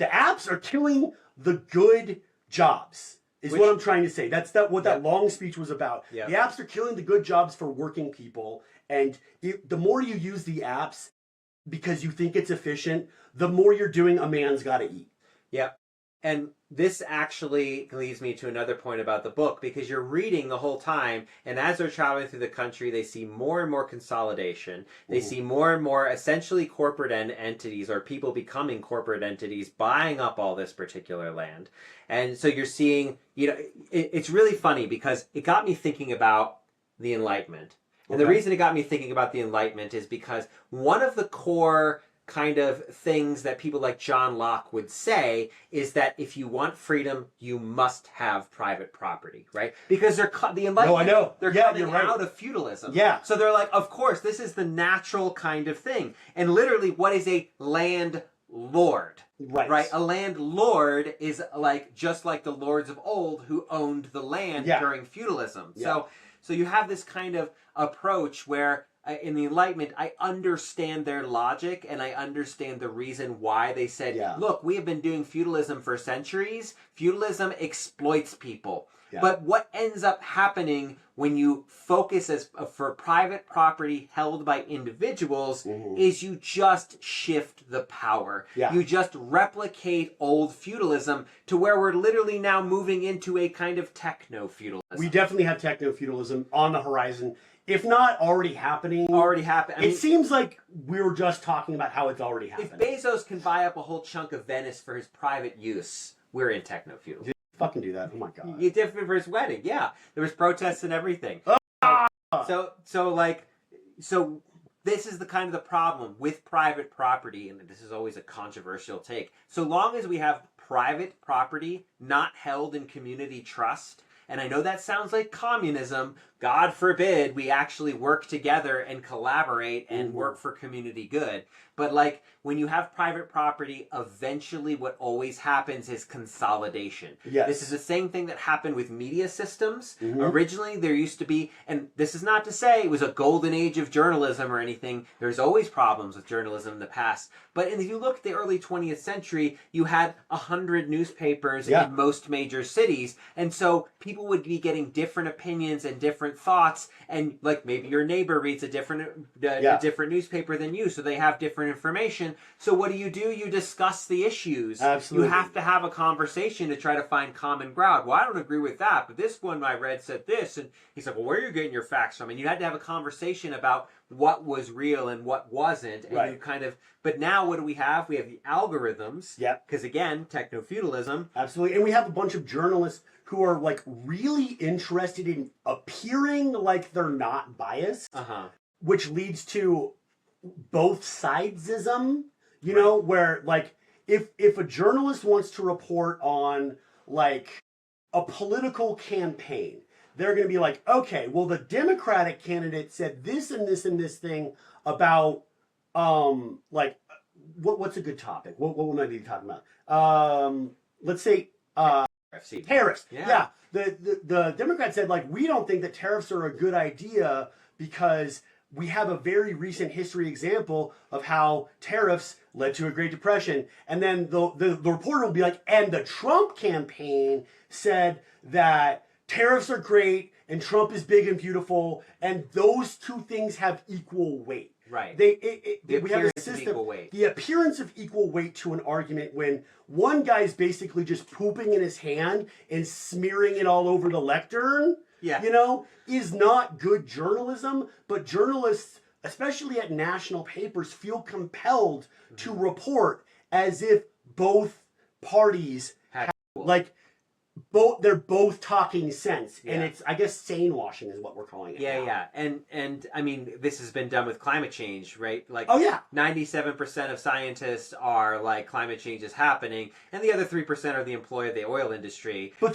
apps are killing the good jobs. What I'm trying to say. That's what that long speech was about. The apps are killing the good jobs for working people, and the more you use the apps because you think it's efficient, the more you're doing a man's got to eat. Yeah. And this actually leads me to another point about the book, because you're reading the whole time, and as they're traveling through the country, they see more and more consolidation. They see more and more essentially corporate entities, or people becoming corporate entities, buying up all this particular land. And so you're seeing, you know, it's really funny because it got me thinking about the Enlightenment. And the reason it got me thinking about the Enlightenment is because one of the core kind of things that people like John Locke would say is that if you want freedom, you must have private property, right? Because the Enlightenment, they're coming out of feudalism. Yeah. So they're like, of course, this is the natural kind of thing. And literally, what is a landlord? Right. A landlord is like just like the lords of old who owned the land during feudalism. Yeah. So you have this kind of approach where in the Enlightenment, I understand their logic and I understand the reason why they said, look, we have been doing feudalism for centuries. Feudalism exploits people. Yeah. But what ends up happening when you focus for private property held by individuals is you just shift the power. Yeah. You just replicate old feudalism to where we're literally now moving into a kind of techno-feudalism. We definitely have techno-feudalism on the horizon. If not already happening. Already happened. It seems like we were just talking about how it's already happening. If Bezos can buy up a whole chunk of Venice for his private use, we're in techno-feudalism. Fucking do that. Oh my god. You did it for his wedding, yeah. There was protests and everything. So this is the kind of the problem with private property, and this is always a controversial take. So long as we have private property not held in community trust, and I know that sounds like communism, God forbid we actually work together and collaborate and work for community good. But like when you have private property, eventually what always happens is consolidation. Yes. This is the same thing that happened with media systems. Originally there used to be, and this is not to say it was a golden age of journalism or anything. There's always problems with journalism in the past. But if you look at the early 20th century, you had 100 newspapers in most major cities. And so people would be getting different opinions and different thoughts, and like maybe your neighbor reads a different newspaper than you, so they have different information. So what do? You discuss the issues. Absolutely. You have to have a conversation to try to find common ground. Well, I don't agree with that, but this one I read said this, and he's like, well, where are you getting your facts from? And you had to have a conversation about what was real and what wasn't, and you kind of. But now what do we have? We have the algorithms. Yep. Because again, techno-feudalism. Absolutely, and we have a bunch of journalists who are like really interested in appearing like they're not biased, which leads to both sidesism, you know, where like if a journalist wants to report on like a political campaign, they're going to be like, okay, well, the Democratic candidate said this and this and this thing about like what's a good topic? What would I be talking about? Let's say tariffs. Yeah. The Democrats said, like, we don't think that tariffs are a good idea because we have a very recent history example of how tariffs led to a Great Depression. And then the reporter will be like, and the Trump campaign said that tariffs are great and Trump is big and beautiful, and those two things have equal weight. Right. We have a system, the appearance of equal weight to an argument when one guy's basically just pooping in his hand and smearing it all over the lectern, you know, is not good journalism. But journalists, especially at national papers, feel compelled to report as if both parties have, like, they're both talking sense, and it's, I guess, sane washing is what we're calling it. Yeah. And I mean, this has been done with climate change, right? Like, 97% of scientists are like, climate change is happening, and the other 3% are the employee of the oil industry. But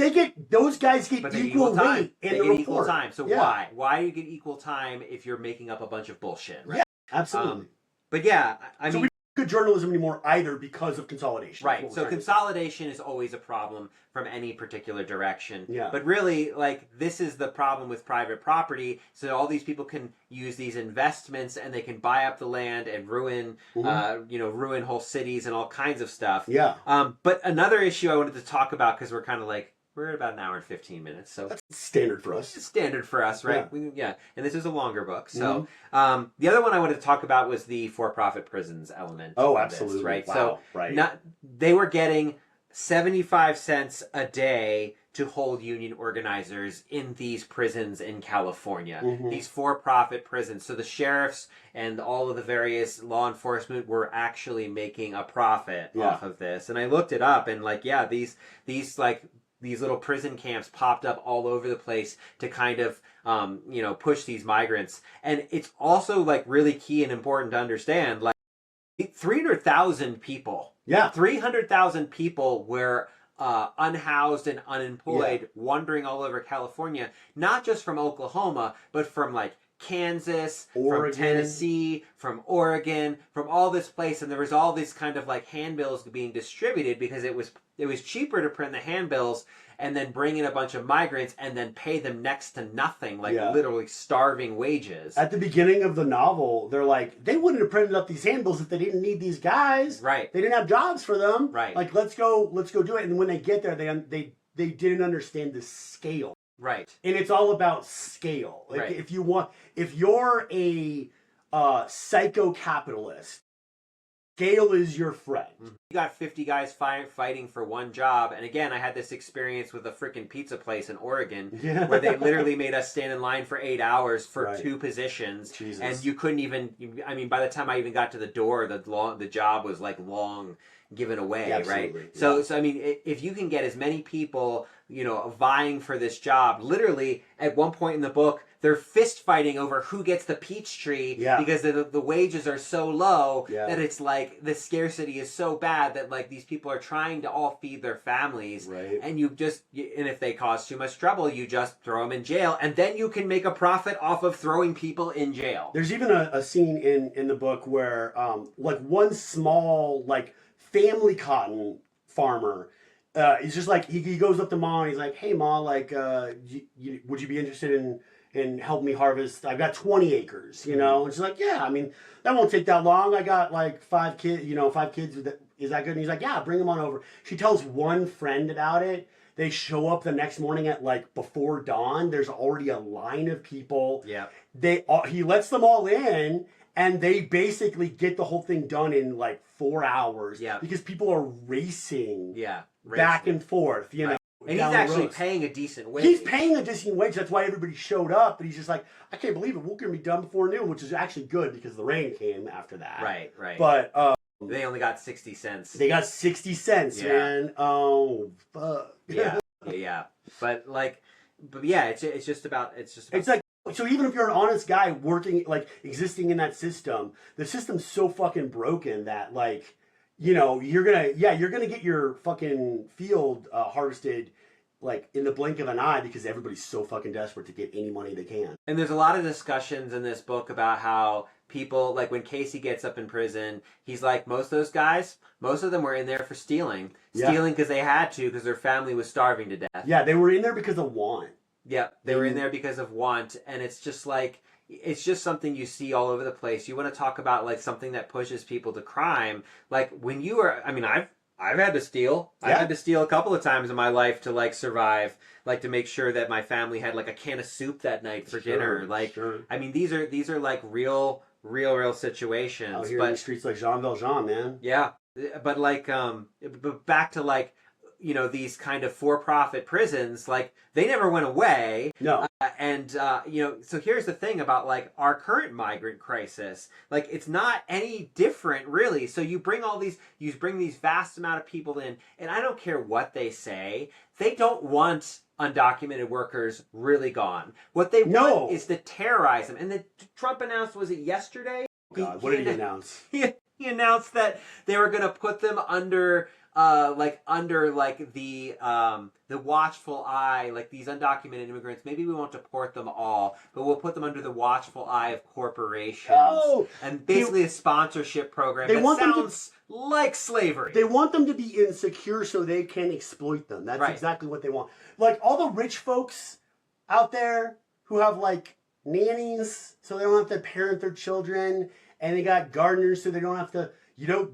those guys get equal weight in the report. Equal time. So why? Why do you get equal time if you're making up a bunch of bullshit? Right? Yeah, absolutely. But yeah, I mean, good journalism anymore either because of consolidation. Right. So consolidation is always a problem from any particular direction. Yeah. But really, like, this is the problem with private property. So all these people can use these investments and they can buy up the land and ruin, ruin whole cities and all kinds of stuff. Yeah. But another issue I wanted to talk about, because we're kind of like, we're at about an hour and 15 minutes, so that's standard for us. It's standard for us, right? Yeah. And this is a longer book. So the other one I wanted to talk about was the for-profit prisons element. Oh, absolutely. This, right? Wow. So they were getting 75 cents a day to hold union organizers in these prisons in California. These for-profit prisons. So the sheriffs and all of the various law enforcement were actually making a profit off of this. And I looked it up, and like, these little prison camps popped up all over the place to kind of, push these migrants. And it's also, like, really key and important to understand, like, 300,000 people. Yeah. 300,000 people were unhoused and unemployed, wandering all over California, not just from Oklahoma, but from, like, Kansas, Oregon. from Tennessee, from Oregon, from all this place, and there was all these kind of like handbills being distributed because it was cheaper to print the handbills and then bring in a bunch of migrants and then pay them next to nothing, like literally starving wages. At the beginning of the novel, they're like, they wouldn't have printed up these handbills if they didn't need these guys. Right. They didn't have jobs for them. Right. Like, let's go do it. And when they get there, they didn't understand the scale. Right. And it's all about scale. Like, right. if you're a psycho-capitalist, scale is your friend. You got 50 guys fighting for one job, and again, I had this experience with a freaking pizza place in Oregon where they literally made us stand in line for 8 hours for 2 positions, Jesus. And you couldn't even. I mean, by the time I even got to the door, the job was like long given away, right? So I mean, if you can get as many people, vying for this job, literally at one point in the book, they're fist fighting over who gets the peach tree because the wages are so low that it's like the scarcity is so bad that like these people are trying to all feed their families, and and if they cause too much trouble, you just throw them in jail, and then you can make a profit off of throwing people in jail. There's even a scene in the book where like one small like family cotton farmer. He's just like he goes up to Ma and he's like, "Hey Ma, like, would you be interested in helping me harvest? I've got 20 acres, And she's like, "Yeah, I mean, that won't take that long. I got like 5 kids, 5 kids. Is that good?" And he's like, "Yeah, bring them on over." She tells one friend about it. They show up the next morning at like before dawn. There's already a line of people. Yeah. He lets them all in. And they basically get the whole thing done in like 4 hours. Yeah. Because people are racing. Back and forth, And he's actually paying a decent wage. He's paying a decent wage. That's why everybody showed up. But he's just like, I can't believe it. We're going to be done before noon, which is actually good because the rain came after that. Right. But they only got 60 cents. They got 60 cents, man. Oh, fuck. Yeah. But yeah, it's just about. It's like. So even if you're an honest guy working, like, existing in that system, the system's so fucking broken that, like, you're gonna get your fucking field harvested, like, in the blink of an eye because everybody's so fucking desperate to get any money they can. And there's a lot of discussions in this book about how people, like, when Casey gets up in prison, he's like, most of them were in there for stealing because they had to because their family was starving to death. Yeah, they were in there because of want. Yeah, they were in there because of want, and it's just like, it's just something you see all over the place. You want to talk about like something that pushes people to crime, like when you are, I mean, I've had to steal. I've had to steal a couple of times in my life to like survive, like to make sure that my family had like a can of soup that night for dinner. Like, I mean, these are like real situations. Out here in the streets like Jean Valjean, man. Yeah, but like, but back to like, these kind of for-profit prisons, like, they never went away. No. So here's the thing about, like, our current migrant crisis. Like, it's not any different, really. So you bring these vast amount of people in, and I don't care what they say, they don't want undocumented workers really gone. What they want is to terrorize them. And Trump announced, was it yesterday? God, what did he announce? He announced that they were going to put them under the watchful eye, like these undocumented immigrants. Maybe we won't deport them all, but we'll put them under the watchful eye of corporations. And basically a sponsorship program that sounds like slavery. They want them to be insecure so they can exploit them. That's exactly what they want. Like all the rich folks out there who have like nannies so they don't have to parent their children, and they got gardeners so they don't have to,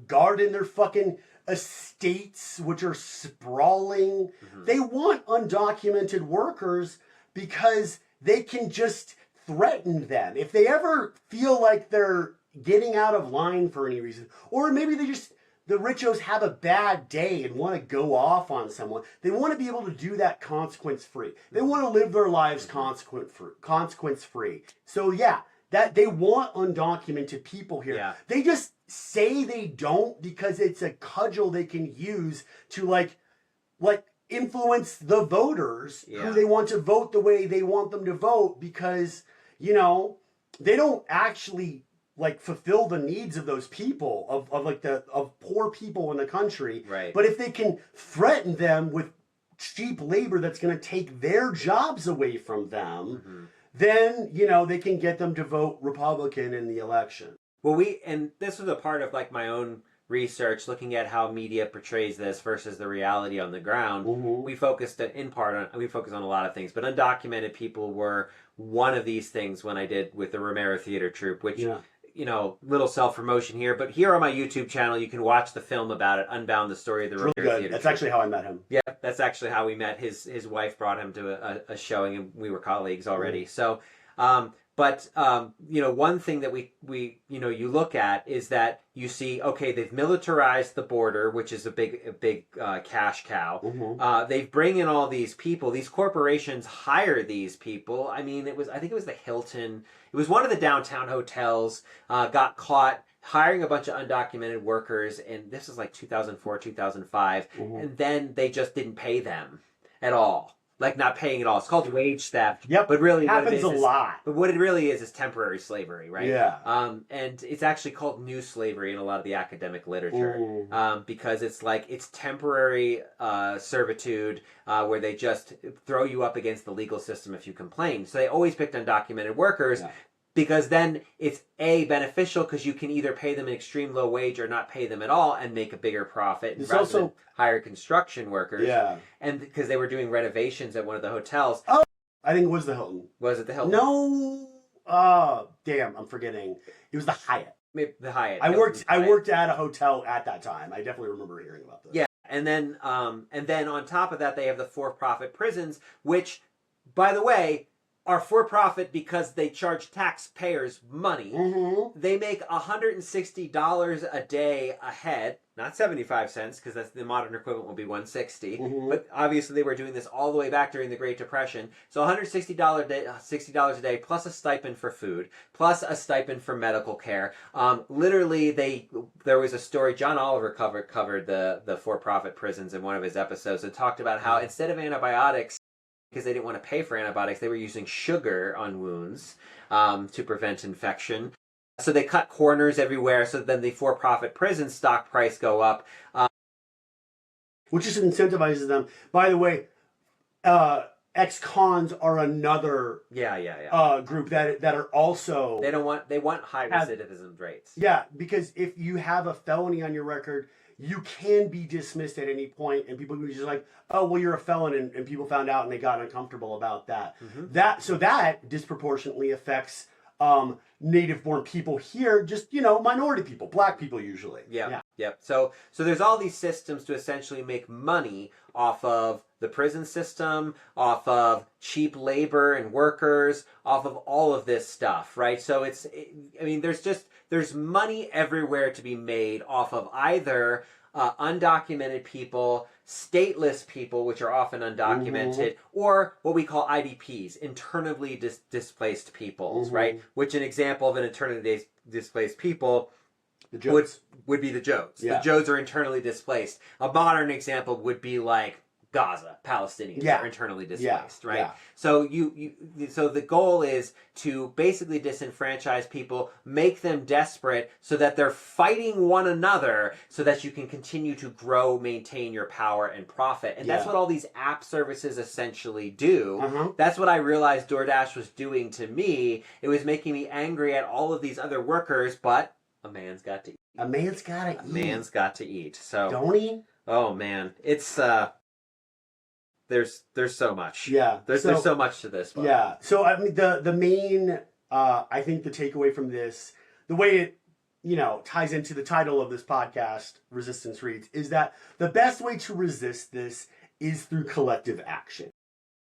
garden their fucking estates, which are sprawling. They want undocumented workers because they can just threaten them. If they ever feel like they're getting out of line for any reason, or maybe the richos have a bad day and want to go off on someone, they want to be able to do that consequence-free. They want to live their lives consequence-free. So yeah, that they want undocumented people here. Yeah. They just say they don't because it's a cudgel they can use to like influence the voters who they want to vote the way they want them to vote, because they don't actually like fulfill the needs of those people of poor people in the country. Right. But if they can threaten them with cheap labor that's going to take their jobs away from them, then, they can get them to vote Republican in the election. Well, and this was a part of like my own research, looking at how media portrays this versus the reality on the ground. We focused we focused on a lot of things, but undocumented people were one of these things when I did with the Romero Theater Troupe, which, little self-promotion here, but here on my YouTube channel, you can watch the film about it, Unbound, the story of the Romero Theater Troupe. That's actually how I met him. Yeah, that's actually how we met. His wife brought him to a showing, and we were colleagues already. So, but one thing that we you look at is that you see, okay, they've militarized the border, which is a big cash cow. They bring in all these people. These corporations hire these people. I mean, I think it was the Hilton. It was one of the downtown hotels. Got caught hiring a bunch of undocumented workers, and this is like 2004, 2005, and then they just didn't pay them at all. Like not paying at all. It's called wage theft. Yep. But really, happens a lot. But what it really is temporary slavery, right? Yeah. And it's actually called new slavery in a lot of the academic literature, because it's temporary servitude where they just throw you up against the legal system if you complain. So they always picked undocumented workers. Yeah. Because then it's beneficial because you can either pay them an extreme low wage or not pay them at all and make a bigger profit. It's also hire construction workers. Yeah. And because they were doing renovations at one of the hotels. Oh, I think it was the Hilton. Was it the Hilton? No. Damn, I'm forgetting. It was the Hyatt. Maybe the Hyatt. I worked at a hotel at that time. I definitely remember hearing about this. Yeah, and then on top of that, they have the for-profit prisons, which, by the way, are for-profit because they charge taxpayers money. They make $160 a day a head, not 75 cents, because that's the modern equivalent will be 160. But obviously they were doing this all the way back during the Great Depression. So $160 $60 a day plus a stipend for food, plus a stipend for medical care. Literally, there was a story, John Oliver covered the for-profit prisons in one of his episodes and talked about how instead of antibiotics, because they didn't want to pay for antibiotics, they were using sugar on wounds to prevent infection. So they cut corners everywhere, so then the for-profit prison stock price go up. Which just incentivizes them. By the way, ex-cons are another group that are also... They want high recidivism rates. Yeah, because if you have a felony on your record, you can be dismissed at any point, and people can be just like, oh, well, you're a felon, and people found out and they got uncomfortable about that. So that disproportionately affects native-born people here, just, minority people, black people usually. Yeah. So there's all these systems to essentially make money off of the prison system, off of cheap labor and workers, off of all of this stuff, right? So there's money everywhere to be made off of either undocumented people, stateless people, which are often undocumented, or what we call IDPs, internally displaced peoples, right? Which an example of an internally displaced people would be the Joads. Yeah. The Joads are internally displaced. A modern example would be like Gaza, Palestinians are internally displaced, right? Yeah. So so the goal is to basically disenfranchise people, make them desperate so that they're fighting one another so that you can continue to grow, maintain your power and profit. And that's what all these app services essentially do. That's what I realized DoorDash was doing to me. It was making me angry at all of these other workers, but a man's got to eat. A man's got to eat. A man's got to eat. So don't he? Oh man, it's there's so much. Yeah. There's so much to this one. Yeah. So I mean the main I think the takeaway from this, the way it ties into the title of this podcast, Resistance Reads, is that the best way to resist this is through collective action.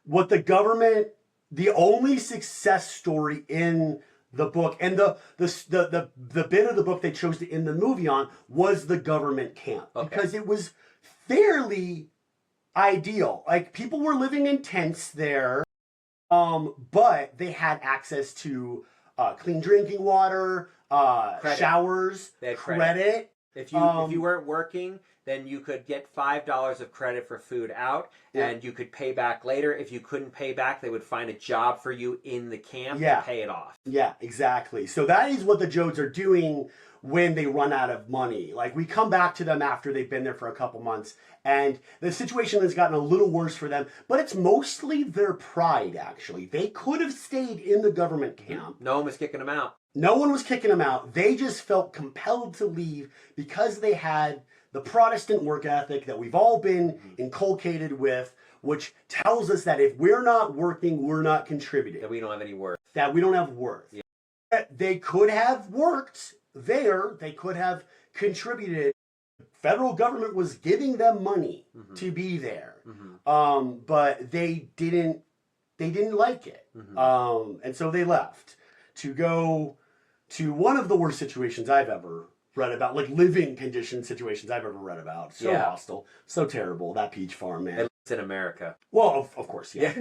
What the government, the only success story in the book, and the bit of the book they chose to end the movie on was the government camp. Okay. Because it was fairly ideal. Like, people were living in tents there, but they had access to clean drinking water, showers, they had credit. If you weren't working, then you could get $5 of credit for food out, and you could pay back later. If you couldn't pay back, they would find a job for you in the camp and pay it off. Yeah, exactly. So that is what the Joads are doing when they run out of money. Like, we come back to them after they've been there for a couple months, and the situation has gotten a little worse for them, but it's mostly their pride, actually. They could have stayed in the government camp. No one was kicking them out. No one was kicking them out. They just felt compelled to leave because they had the Protestant work ethic that we've all been inculcated with, which tells us that if we're not working, we're not contributing. That we don't have any worth. That we don't have worth. Yeah. They could have worked there. They could have contributed. Federal government was giving them money to be there. But they didn't like it. And so they left to go to one of the worst situations I've ever read about, like living condition situations I've ever read about. So hostile, so terrible, that peach farm, man. It's in America. Well, of course, yeah.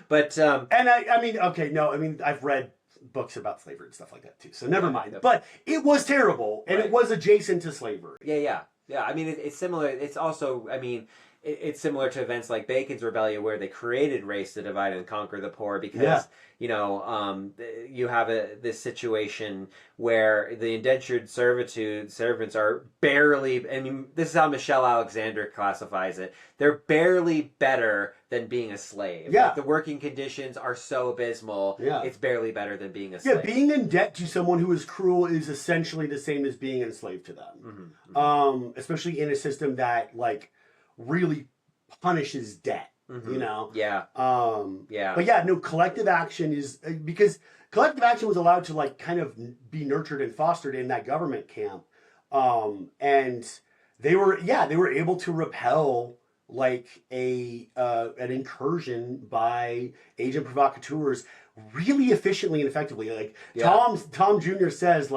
But, and I mean, okay, no, I mean, I've read books about slavery and stuff like that too, so never mind. But it was terrible, and it was adjacent to slavery. Yeah. I mean, it's similar. It's also, I mean, it's similar to events like Bacon's Rebellion, where they created race to divide and conquer the poor, because you know, you have this situation where the indentured servants are barely. I mean, this is how Michelle Alexander classifies it. They're barely better than being a slave. Yeah, like, the working conditions are so abysmal. Yeah, it's barely better than being a slave. Yeah, being in debt to someone who is cruel is essentially the same as being enslaved to them. Especially in a system that really punishes debt, you know? Yeah. But yeah, no, collective action is, because collective action was allowed to kind of be nurtured and fostered in that government camp. And they were able to repel an incursion by agent provocateurs really efficiently and effectively. Tom Jr. says,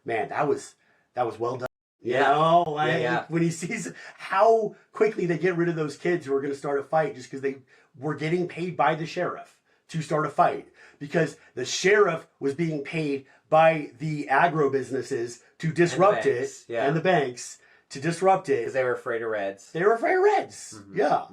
man, that was well done. You know, when he sees how quickly they get rid of those kids who are going to start a fight just because they were getting paid by the sheriff to start a fight, because the sheriff was being paid by the agro businesses to disrupt it, and the banks to disrupt it, because they were afraid of Reds. They were afraid of Reds. Yeah.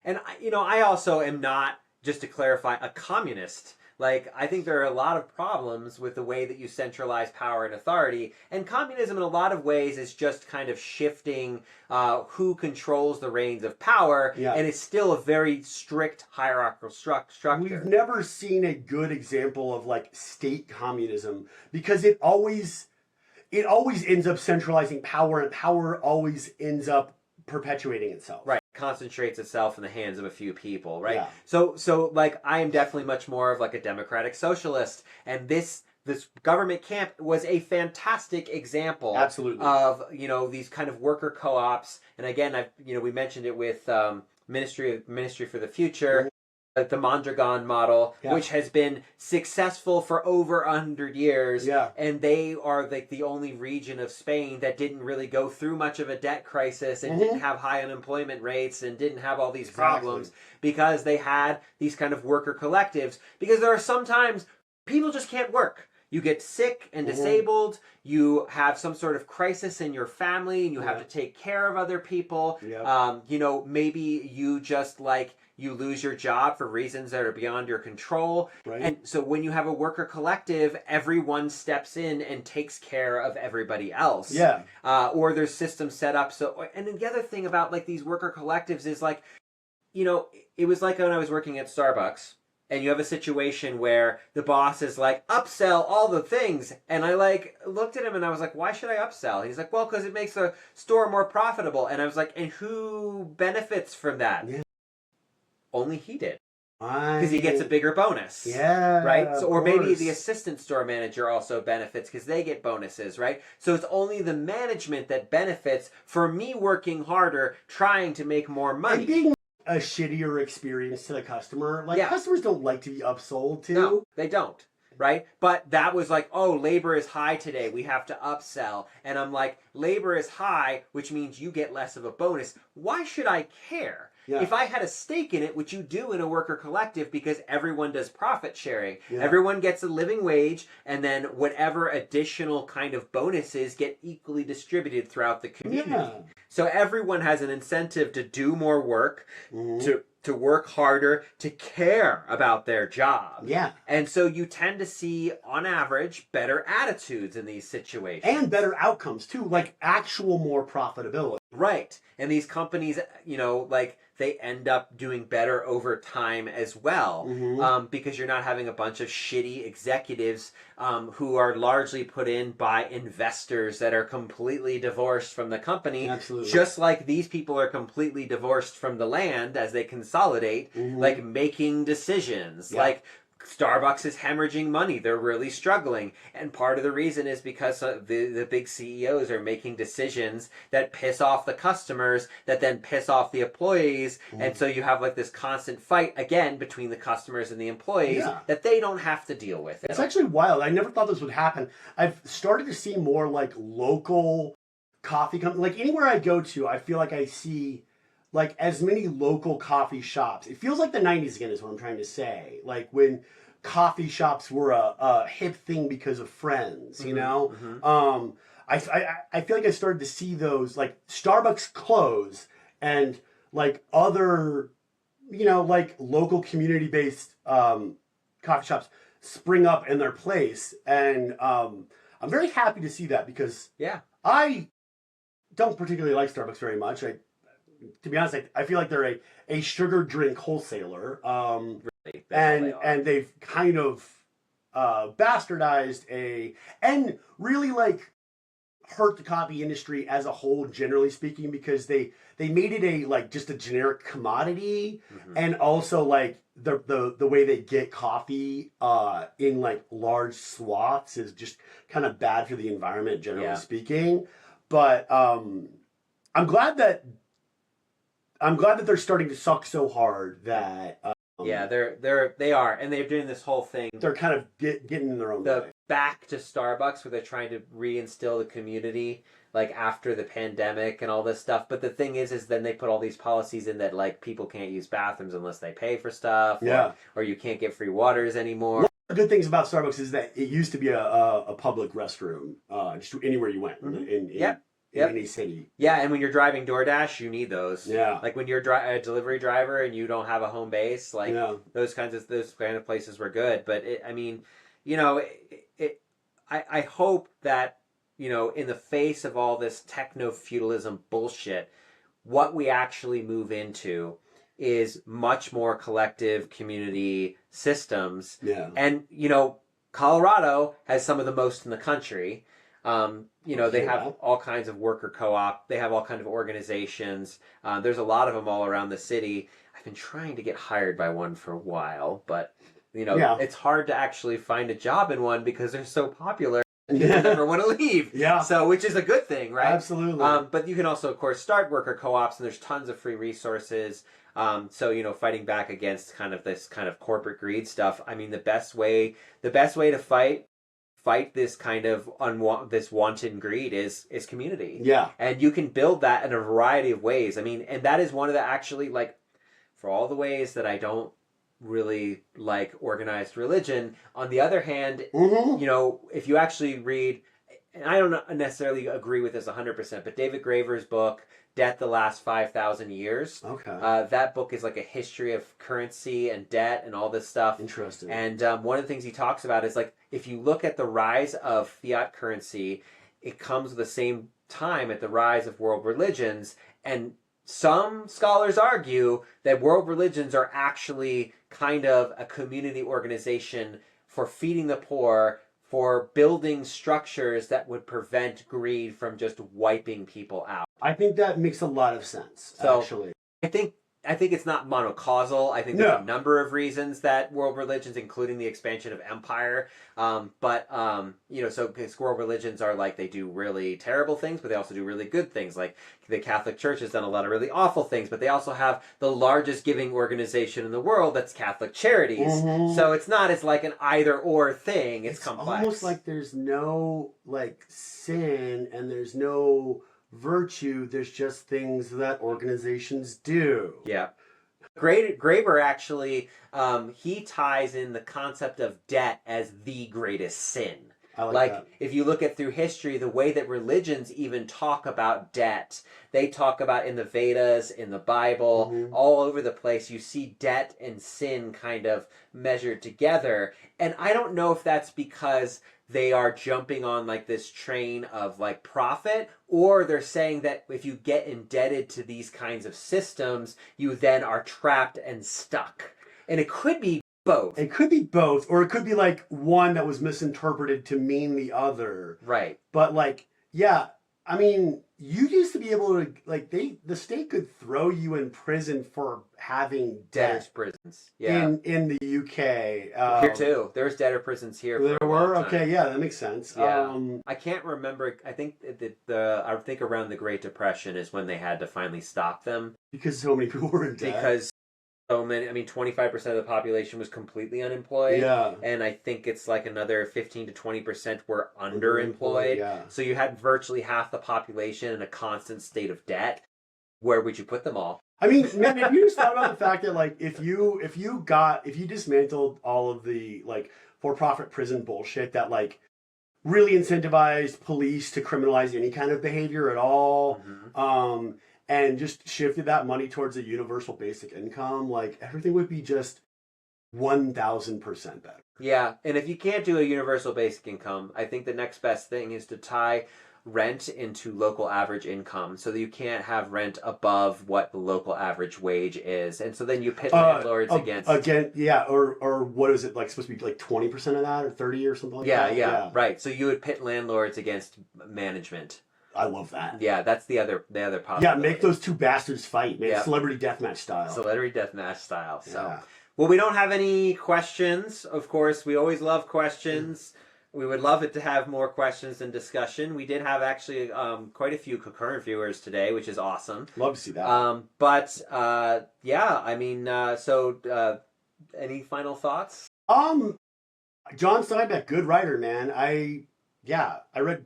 And I also am not, just to clarify, a communist. I think there are a lot of problems with the way that you centralize power and authority, and communism in a lot of ways is just kind of shifting who controls the reins of power, and it's still a very strict hierarchical structure. We've never seen a good example of state communism, because it always ends up centralizing power, and power always ends up perpetuating itself. Right. Concentrates itself in the hands of a few people, right? Yeah. So I am definitely much more of a democratic socialist, and this government camp was a fantastic example of these kind of worker co-ops. And again, we mentioned it with Ministry for the Future, the Mondragon model, which has been successful for over 100 years, and they are the only region of Spain that didn't really go through much of a debt crisis, and didn't have high unemployment rates, and didn't have all these problems, because they had these kind of worker collectives. Because there are sometimes people just can't work. You get sick and disabled, you have some sort of crisis in your family, and you have to take care of other people. Maybe you just you lose your job for reasons that are beyond your control. Right. And so when you have a worker collective, everyone steps in and takes care of everybody else. Yeah. Or there's systems set up. So, and then the other thing about these worker collectives is it was when I was working at Starbucks, and you have a situation where the boss is upsell all the things. And I looked at him and I was why should I upsell? He's well, because it makes the store more profitable. And I was and who benefits from that? Yeah. Only he did. Because he gets a bigger bonus. Yeah. Right? So, or maybe the assistant store manager also benefits because they get bonuses, right? So it's only the management that benefits for me working harder, trying to make more money. And being a shittier experience to the customer. Customers don't like to be upsold to. No, they don't. Right? But that was oh, labor is high today, we have to upsell. And I'm labor is high, which means you get less of a bonus. Why should I care? Yeah. If I had a stake in it, which you do in a worker collective, because everyone does profit sharing. Yeah. Everyone gets a living wage, and then whatever additional kind of bonuses get equally distributed throughout the community. Yeah. So everyone has an incentive to do more work, to work harder, to care about their job. Yeah. And so you tend to see, on average, better attitudes in these situations. And better outcomes, too, like actual more profitability. Right. And these companies, you know, like they end up doing better over time as well, because you're not having a bunch of shitty executives who are largely put in by investors that are completely divorced from the company. Absolutely. Just like these people are completely divorced from the land as they consolidate, like making decisions, like Starbucks is hemorrhaging money. They're really struggling. And part of the reason is because the big CEOs are making decisions that piss off the customers, that then piss off the employees. And so you have like this constant fight, again, between the customers and the employees that they don't have to deal with. It's actually wild. I never thought this would happen. I've started to see more like local coffee companies. Like anywhere I go to, I feel like I see like as many local coffee shops. It feels like the 90s again is what I'm trying to say. Like when coffee shops were a hip thing because of Friends, you know? I feel like I started to see those, like Starbucks close and like other, you know, like local community-based coffee shops spring up in their place. And I'm very happy to see that because I don't particularly like Starbucks very much. To be honest, I feel like they're a sugar drink wholesaler, and they've kind of bastardized and really like hurt the coffee industry as a whole, generally speaking, because they made it just a generic commodity, and also like the way they get coffee in like large swaths is just kind of bad for the environment, generally speaking. But I'm glad that they're starting to suck so hard that they are, and they're doing this whole thing. They're kind of getting in their own way. Back to Starbucks, where they're trying to reinstill the community, like after the pandemic and all this stuff. But the thing is then they put all these policies in that like people can't use bathrooms unless they pay for stuff, or you can't get free waters anymore. One of the good things about Starbucks is that it used to be a public restroom, just anywhere you went in any city. Yeah, and when you're driving DoorDash, you need those. Yeah. Like when you're a delivery driver and you don't have a home base, like those kind of places were good. But I hope that, you know, in the face of all this techno-feudalism bullshit, what we actually move into is much more collective community systems. Yeah. And, you know, Colorado has some of the most in the country. They have all kinds of worker co-op. They have all kinds of organizations. There's a lot of them all around the city. I've been trying to get hired by one for a while, but, it's hard to actually find a job in one because they're so popular. People never want to leave. Yeah. So, which is a good thing, right? Absolutely. But you can also, of course, start worker co-ops, and there's tons of free resources. Fighting back against kind of this kind of corporate greed stuff. I mean, the best way to fight this kind of this wanton greed is community. Yeah. And you can build that in a variety of ways. I mean, and that is one of the actually, like, for all the ways that I don't really like organized religion, on the other hand, if you actually read, and I don't necessarily agree with this 100%, but David Graeber's book, Debt the Last 5,000 Years. Okay. That book is like a history of currency and debt and all this stuff. Interesting. And one of the things he talks about is like, if you look at the rise of fiat currency, it comes at the same time at the rise of world religions. And some scholars argue that world religions are actually kind of a community organization for feeding the poor, for building structures that would prevent greed from just wiping people out. I think that makes a lot of sense, actually. I think it's not monocausal. I think there's a number of reasons that world religions, including the expansion of empire, because world religions are like, they do really terrible things, but they also do really good things. Like the Catholic Church has done a lot of really awful things, but they also have the largest giving organization in the world, that's Catholic Charities. So it's not as like an either or thing. It's complex. Almost like there's no like sin and there's no virtue, there's just things that organizations do. Yeah. Graeber actually, he ties in the concept of debt as the greatest sin. I like that. If you look at through history, the way that religions even talk about debt, they talk about in the Vedas, in the Bible, all over the place, you see debt and sin kind of measured together. And I don't know if that's because they are jumping on like this train of like profit, or they're saying that if you get indebted to these kinds of systems, you then are trapped and stuck. And it could be both. It could be both, or it could be like one that was misinterpreted to mean the other. Right. But like, yeah, I mean, you used to be able to like the state could throw you in prison for having Debtors debt prisons. Yeah. in the UK. Here too. There's debtor prisons here. There for a were? long time. Okay, yeah, that makes sense. Yeah. I can't remember. I think I think around the Great Depression is when they had to finally stop them. Because so many people were in debt. Because so many, 25% of the population was completely unemployed. Yeah. And I think it's like another 15 to 20% were underemployed. Yeah. So you had virtually half the population in a constant state of debt. Where would you put them all? I mean, man, have you just thought about the fact that like if you dismantled all of the like for-profit prison bullshit that like really incentivized police to criminalize any kind of behavior at all, and just shifted that money towards a universal basic income, like everything would be just 1,000% better. Yeah, and if you can't do a universal basic income, I think the next best thing is to tie rent into local average income, so that you can't have rent above what the local average wage is, and so then you pit landlords against or what is it like supposed to be like 20% of that or 30 or something like that? Yeah, right. So you would pit landlords against management. I love that. Yeah, that's the other possibility. Yeah, make those two bastards fight, man. Celebrity deathmatch style. Celebrity deathmatch style. So, yeah. Well, we don't have any questions. Of course, we always love questions. We would love it to have more questions and discussion. We did have actually quite a few concurrent viewers today, which is awesome. Love to see that. Any final thoughts? John Steinbeck, good writer, man. I read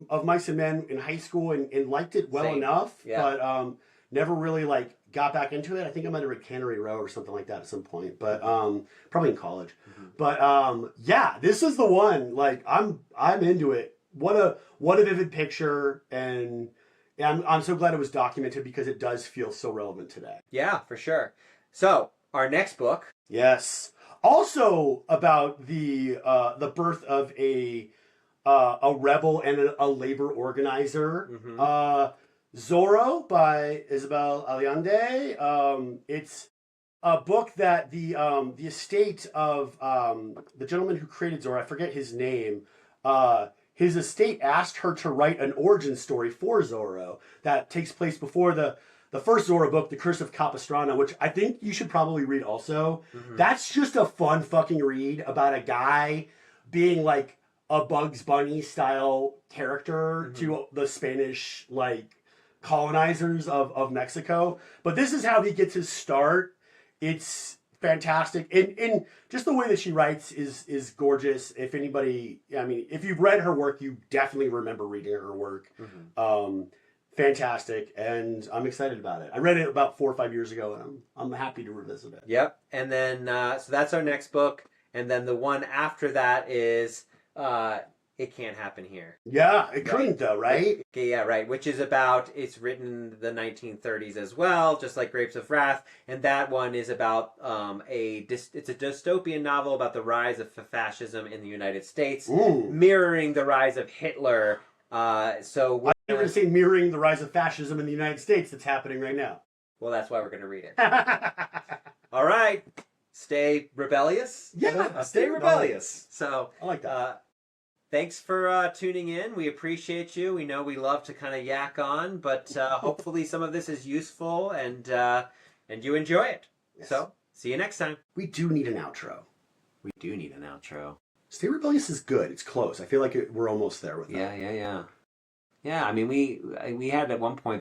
Of Mice and Men in high school and liked it well enough, but never really like got back into it. I think I might have read Cannery Row or something like that at some point, but probably in college. But this is the one. Like I'm into it. What a vivid picture, and I'm so glad it was documented because it does feel so relevant today. Yeah, for sure. So our next book, yes, also about the birth of a rebel and a labor organizer. Zorro by Isabel Allende. It's a book that the estate of the gentleman who created Zorro, I forget his name, his estate asked her to write an origin story for Zorro that takes place before the first Zorro book, The Curse of Capistrano, which I think you should probably read also. That's just a fun fucking read about a guy being like a Bugs Bunny style character to the Spanish like colonizers of Mexico. But this is how he gets his start. It's fantastic. And just the way that she writes is gorgeous. If anybody, if you've read her work, you definitely remember reading her work. Fantastic. And I'm excited about it. I read it about 4 or 5 years ago, and I'm happy to revisit it. Yep. And then, so that's our next book. And then the one after that is It Can't Happen Here. Yeah, it couldn't though, right? Okay, yeah, right. Which is about, it's written in the 1930s as well, just like Grapes of Wrath. And that one is about it's a dystopian novel about the rise of fascism in the United States, mirroring the rise of Hitler. I thought you were going to say mirroring the rise of fascism in the United States that's happening right now. Well, that's why we're going to read it. All right. Stay rebellious. Yeah, stay rebellious. So I like that. Thanks for tuning in. We appreciate you. We know we love to kind of yak on, but hopefully some of this is useful and you enjoy it. Yes. So see you next time. We do need an outro. We do need an outro. Stay rebellious is good. It's close. I feel like we're almost there with that. Yeah. Yeah, I mean, we had at one point